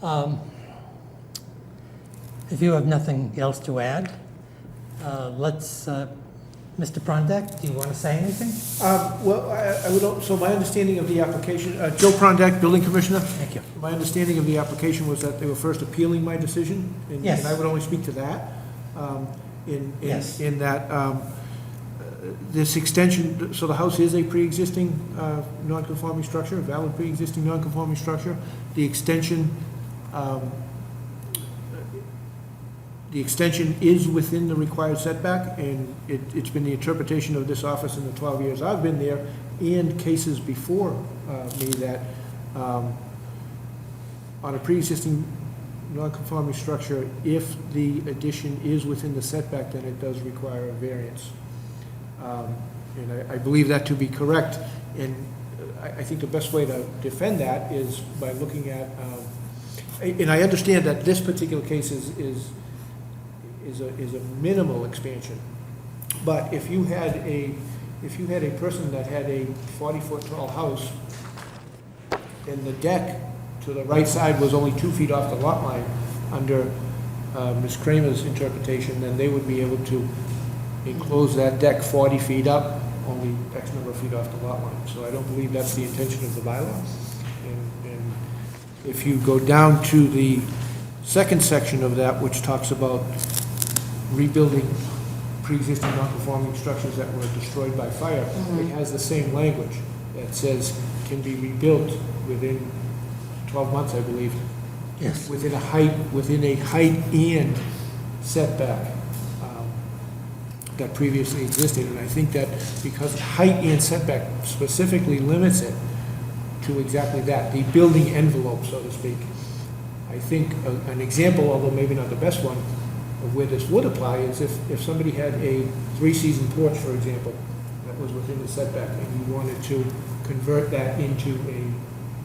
If you have nothing else to add, let's, Mr. Prondak, do you want to say anything? Well, I would, so my understanding of the application, Joe Prondak, Building Commissioner. Thank you. My understanding of the application was that they were first appealing my decision. Yes. And I would only speak to that. Yes. In that this extension, so the house is a pre-existing non-conforming structure, a valid pre-existing non-conforming structure. The extension is within the required setback, and it's been the interpretation of this office in the 12 years I've been there, and cases before me, that on a pre-existing non-conforming structure, if the addition is within the setback, then it does require a variance. And I believe that to be correct, and I think the best way to defend that is by looking at, and I understand that this particular case is a minimal expansion, but if you had a person that had a 40-foot tall house, and the deck to the right side was only 2 feet off the lot line, under Ms. Kramer's interpretation, then they would be able to enclose that deck 40 feet up, only X number of feet off the lot line. So I don't believe that's the intention of the bylaw. And if you go down to the second section of that, which talks about rebuilding pre-existing non-conforming structures that were destroyed by fire, it has the same language that says can be rebuilt within 12 months, I believe. Yes. Within a height and setback that previously existed. And I think that because height and setback specifically limits it to exactly that, the building envelope, so to speak. I think an example, although maybe not the best one, of where this would apply is if somebody had a 3-season porch, for example, that was within the setback, and you wanted to convert that into a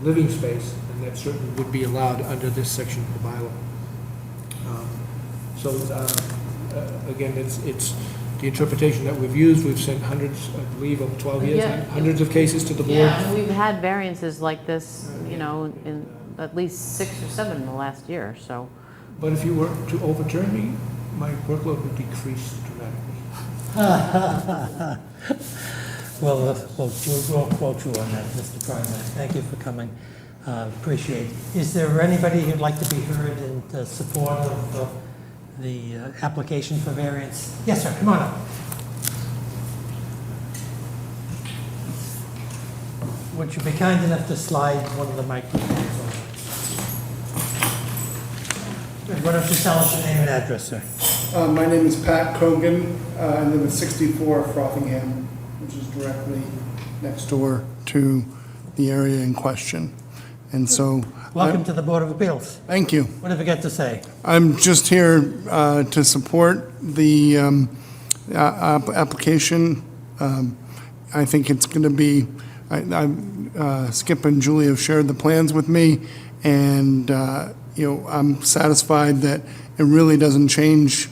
living space, and that certainly would be allowed under this section of the bylaw. Again, it's the interpretation that we've used. We've sent hundreds, I believe, over 12 years, Yeah. hundreds of cases to the board. Yeah, and we've had variances like this, in at least 6 or 7 in the last year, so. But if you were to overturn me, my workload would decrease dramatically. Well, we'll quote you on that, Mr. Prondak. Thank you for coming. Appreciate it. Is there anybody who'd like to be heard in support of the application for variance? Yes, sir, come on up. Would you be kind enough to slide one of the microphones over? Why don't you tell us your name and address, sir? My name is Pat Cogan. I live at 64 Frothingham, which is directly next door to the area in question. And so, Welcome to the Board of Appeals. thank you. What have you got to say? I'm just here to support the application. I think it's going to be, Skip and Julie have shared the plans with me, and, I'm satisfied that it really doesn't change,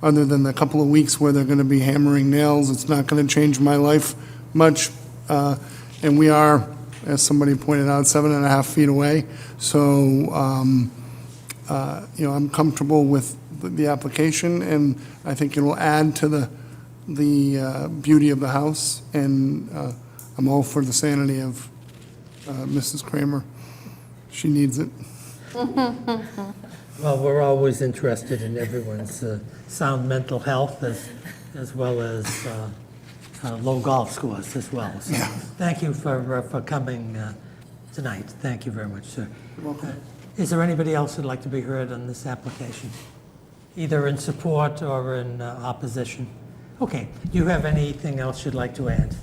other than the couple of weeks where they're going to be hammering nails. It's not going to change my life much. And we are, as somebody pointed out, 7.5 feet away. So, I'm comfortable with the application, and I think it will add to the beauty of the house, and I'm all for the sanity of Mrs. Kramer. She needs it. Well, we're always interested in everyone's sound mental health as well as low golf scores as well. So thank you for coming tonight. Thank you very much, sir. Is there anybody else who'd like to be heard on this application, either in support or in opposition? Okay. Do you have anything else you'd like to add?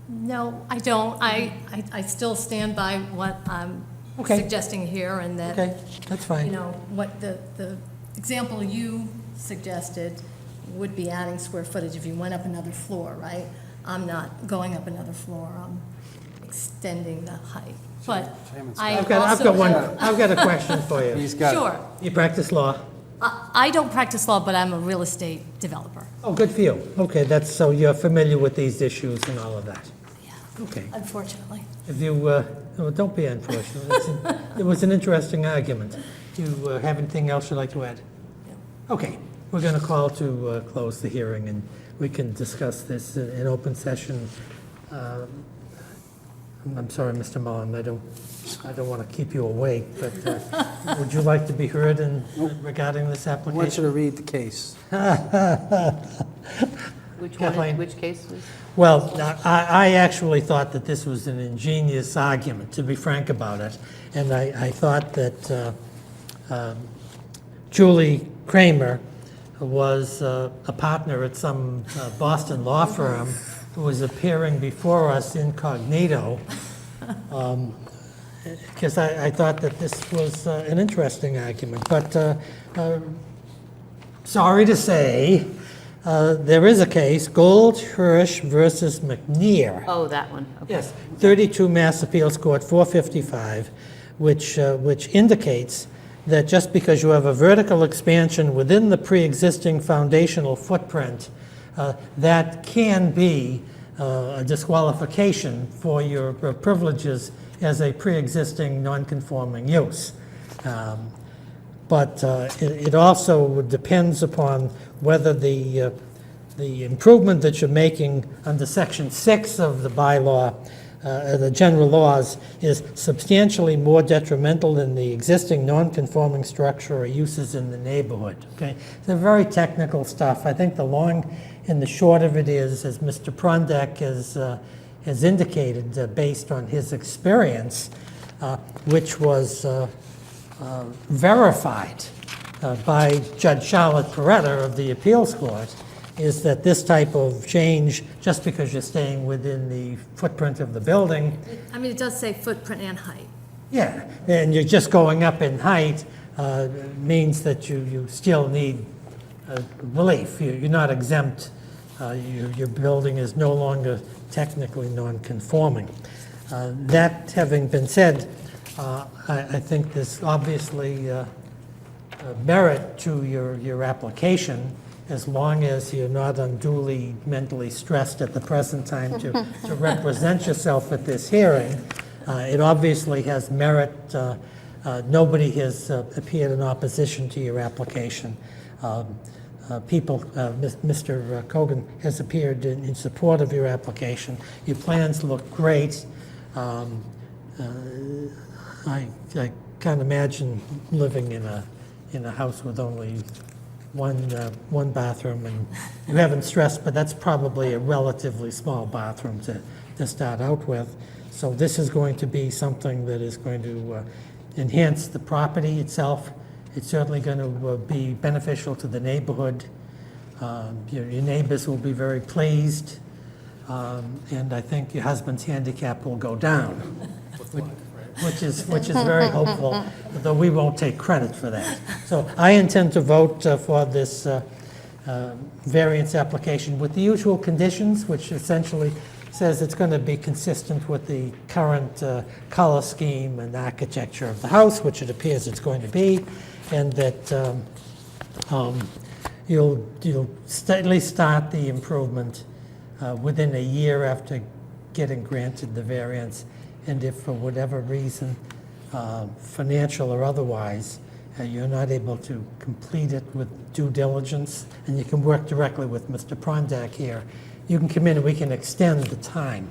No, I don't. I still stand by what I'm Okay. suggesting here, and that, Okay, that's fine. you know, what the example you suggested would be adding square footage if you went up another floor, right? I'm not going up another floor, I'm extending the height. But I I've got a question for you. Sure. You practice law? I don't practice law, but I'm a real estate developer. Oh, good for you. Okay, so you're familiar with these issues and all of that? Yeah. Okay. Unfortunately. If you, well, don't be unfortunate. It was an interesting argument. Do you have anything else you'd like to add? Okay, we're going to call to close the hearing, and we can discuss this in open session. I'm sorry, Mr. Mullen, I don't want to keep you awake, but would you like to be heard regarding this I application? want you to read the case. Which Kathleen? one, which case was? Well, I actually thought that this was an ingenious argument, to be frank about it. And I thought that Julie Kramer was a partner at some Boston law firm who was appearing before us incognito, because I thought that this was an interesting argument. But sorry to say, there is a case, Gold Hirsch versus McNear. Oh, that one. Okay. Yes, 32 Mass Appeals Court, 455, which indicates that just because you have a vertical expansion within the pre-existing foundational footprint, that can be a disqualification for your privileges as a pre-existing non-conforming use. But it also depends upon whether the improvement that you're making under Section 6 of the bylaw, the general laws, is substantially more detrimental than the existing non-conforming structure or uses in the neighborhood. Okay, it's very technical stuff. I think the long and the short of it is, as Mr. Prondak has indicated, based on his experience, which was verified by Judge Charlotte Peretta of the Appeals Court, is that this type of change, just because you're staying within the footprint of the building, I mean, it does say footprint and height. yeah, and you're just going up in height, means that you still need relief. You're not exempt. Your building is no longer technically non-conforming. That having been said, I think there's obviously merit to your application, as long as you're not unduly mentally stressed at the present time to represent yourself at this hearing. It obviously has merit. Nobody has appeared in opposition to your application. Mr. Cogan has appeared in support of your application. Your plans look great. I can't imagine living in a house with only one bathroom, and you haven't stressed, but that's probably a relatively small bathroom to start out with. So this is going to be something that is going to enhance the property itself. It's certainly going to be beneficial to the neighborhood. Your neighbors will be very pleased, and I think your husband's handicap will go down. which is very hopeful, though we won't take credit for that. So I intend to vote for this variance application with the usual conditions, which essentially says it's going to be consistent with the current color scheme and architecture of the house, which it appears it's going to be, and that you'll at least start the improvement within a year after getting granted the variance. And if for whatever reason, financial or otherwise, you're not able to complete it with due diligence, and you can work directly with Mr. Prondak here, you can come in and we can extend the time.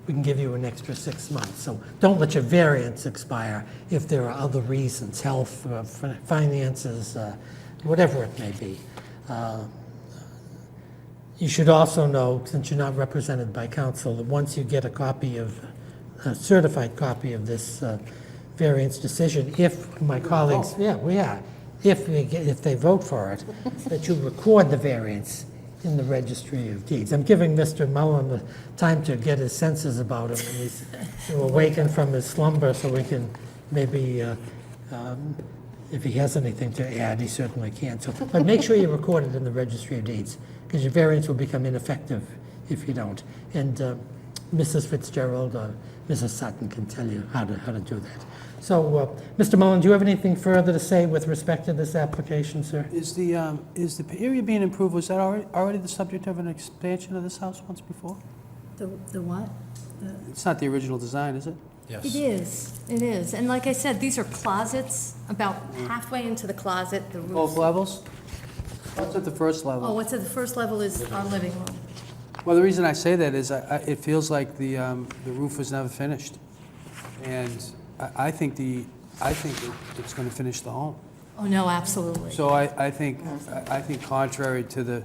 We can give you an extra 6 months. So don't let your variance expire if there are other reasons, health, finances, whatever it may be. You should also know, since you're not represented by counsel, that once you get a certified copy of this variance decision, if my colleagues, if they vote for it, that you record the variance in the registry of deeds. I'm giving Mr. Mullen the time to get his senses about him, and he's awakened from his slumber, so we can maybe, if he has anything to add, he certainly can. So, but make sure you record it in the registry of deeds, because your variance will become ineffective if you don't. And Mrs. Fitzgerald or Mrs. Sutton can tell you how to do that. So, Mr. Mullen, do you have anything further to say with respect to this application, sir? Is the area being improved, was that already the subject of an expansion of this house once before? The what? It's not the original design, is it? Yes. It is. And like I said, these are closets, about halfway into the closet, the roof. Both levels? What's at the first Oh, level? what's at the first level is our living room. Well, the reason I say that is it feels like the roof was never finished. And I think it's going to finish the home. Oh, no, absolutely. So I think contrary to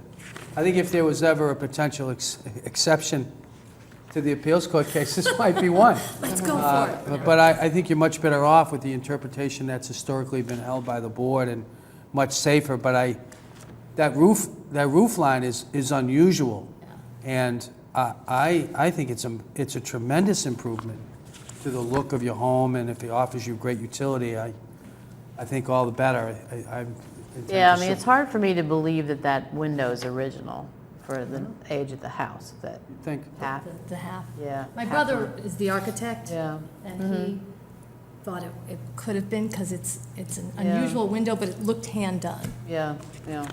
I think if there was ever a potential exception to the appeals court case, this might be one. Let's go for it. But I think you're much better off with the interpretation that's historically been held by the board and much safer. But that roof line is unusual. And I think it's a tremendous improvement to the look of your home, and if it offers you great utility, I think all the better. Yeah, I mean, it's hard for me to believe that window is original for the age of the house, that think half. The half. Yeah. My half brother one. is the architect. Yeah. And he thought it could have been, because it's an unusual window, but it looked hand-done. Yeah, yeah.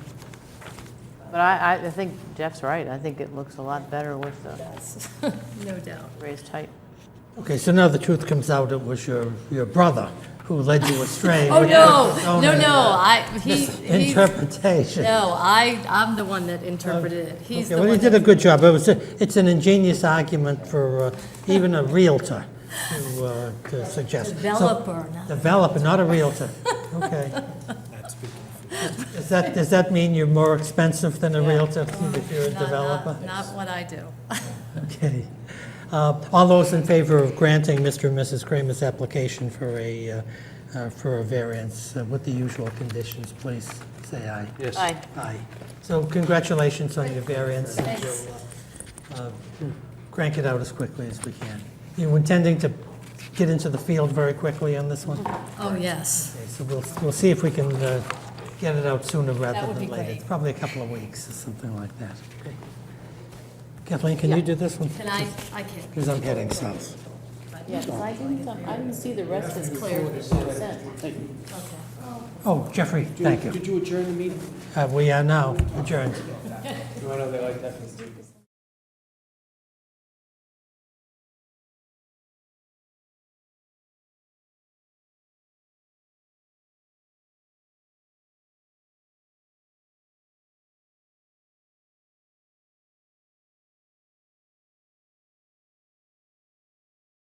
But I think Jeff's right. I think it looks a lot better with the Yes, no doubt. raised height. Okay, so now the truth comes out, it was your brother who led you astray. Oh, with no, his no, interpretation. No, I'm the one that interpreted it. He's Okay, the well, one he did a that, good job. It's an ingenious argument for even a realtor to suggest. Developer, not- Developer, not a realtor. Okay. Does that mean you're more expensive than a realtor if you're a developer? not what I do. Okay. All those in favor of granting Mr. and Mrs. Kramer's application for a variance with the usual conditions, please say aye. Yes. Aye. Aye. So congratulations on your variance. And Thanks. we'll crank it out as quickly as we can. You intending to get into the field very quickly on this one? Oh, yes. Okay, so we'll see if we can get it out sooner rather That would than be later. great. It's probably a couple of weeks or something like that. Okay. Kathleen, can you do this one? Can I can. Because I'm heading south. Yeah, 'cause I didn't see the rest of the Clear. consent. Okay. Oh, Jeffrey, thank you. Did you adjourn the meeting? We are now adjourned. No, they like that.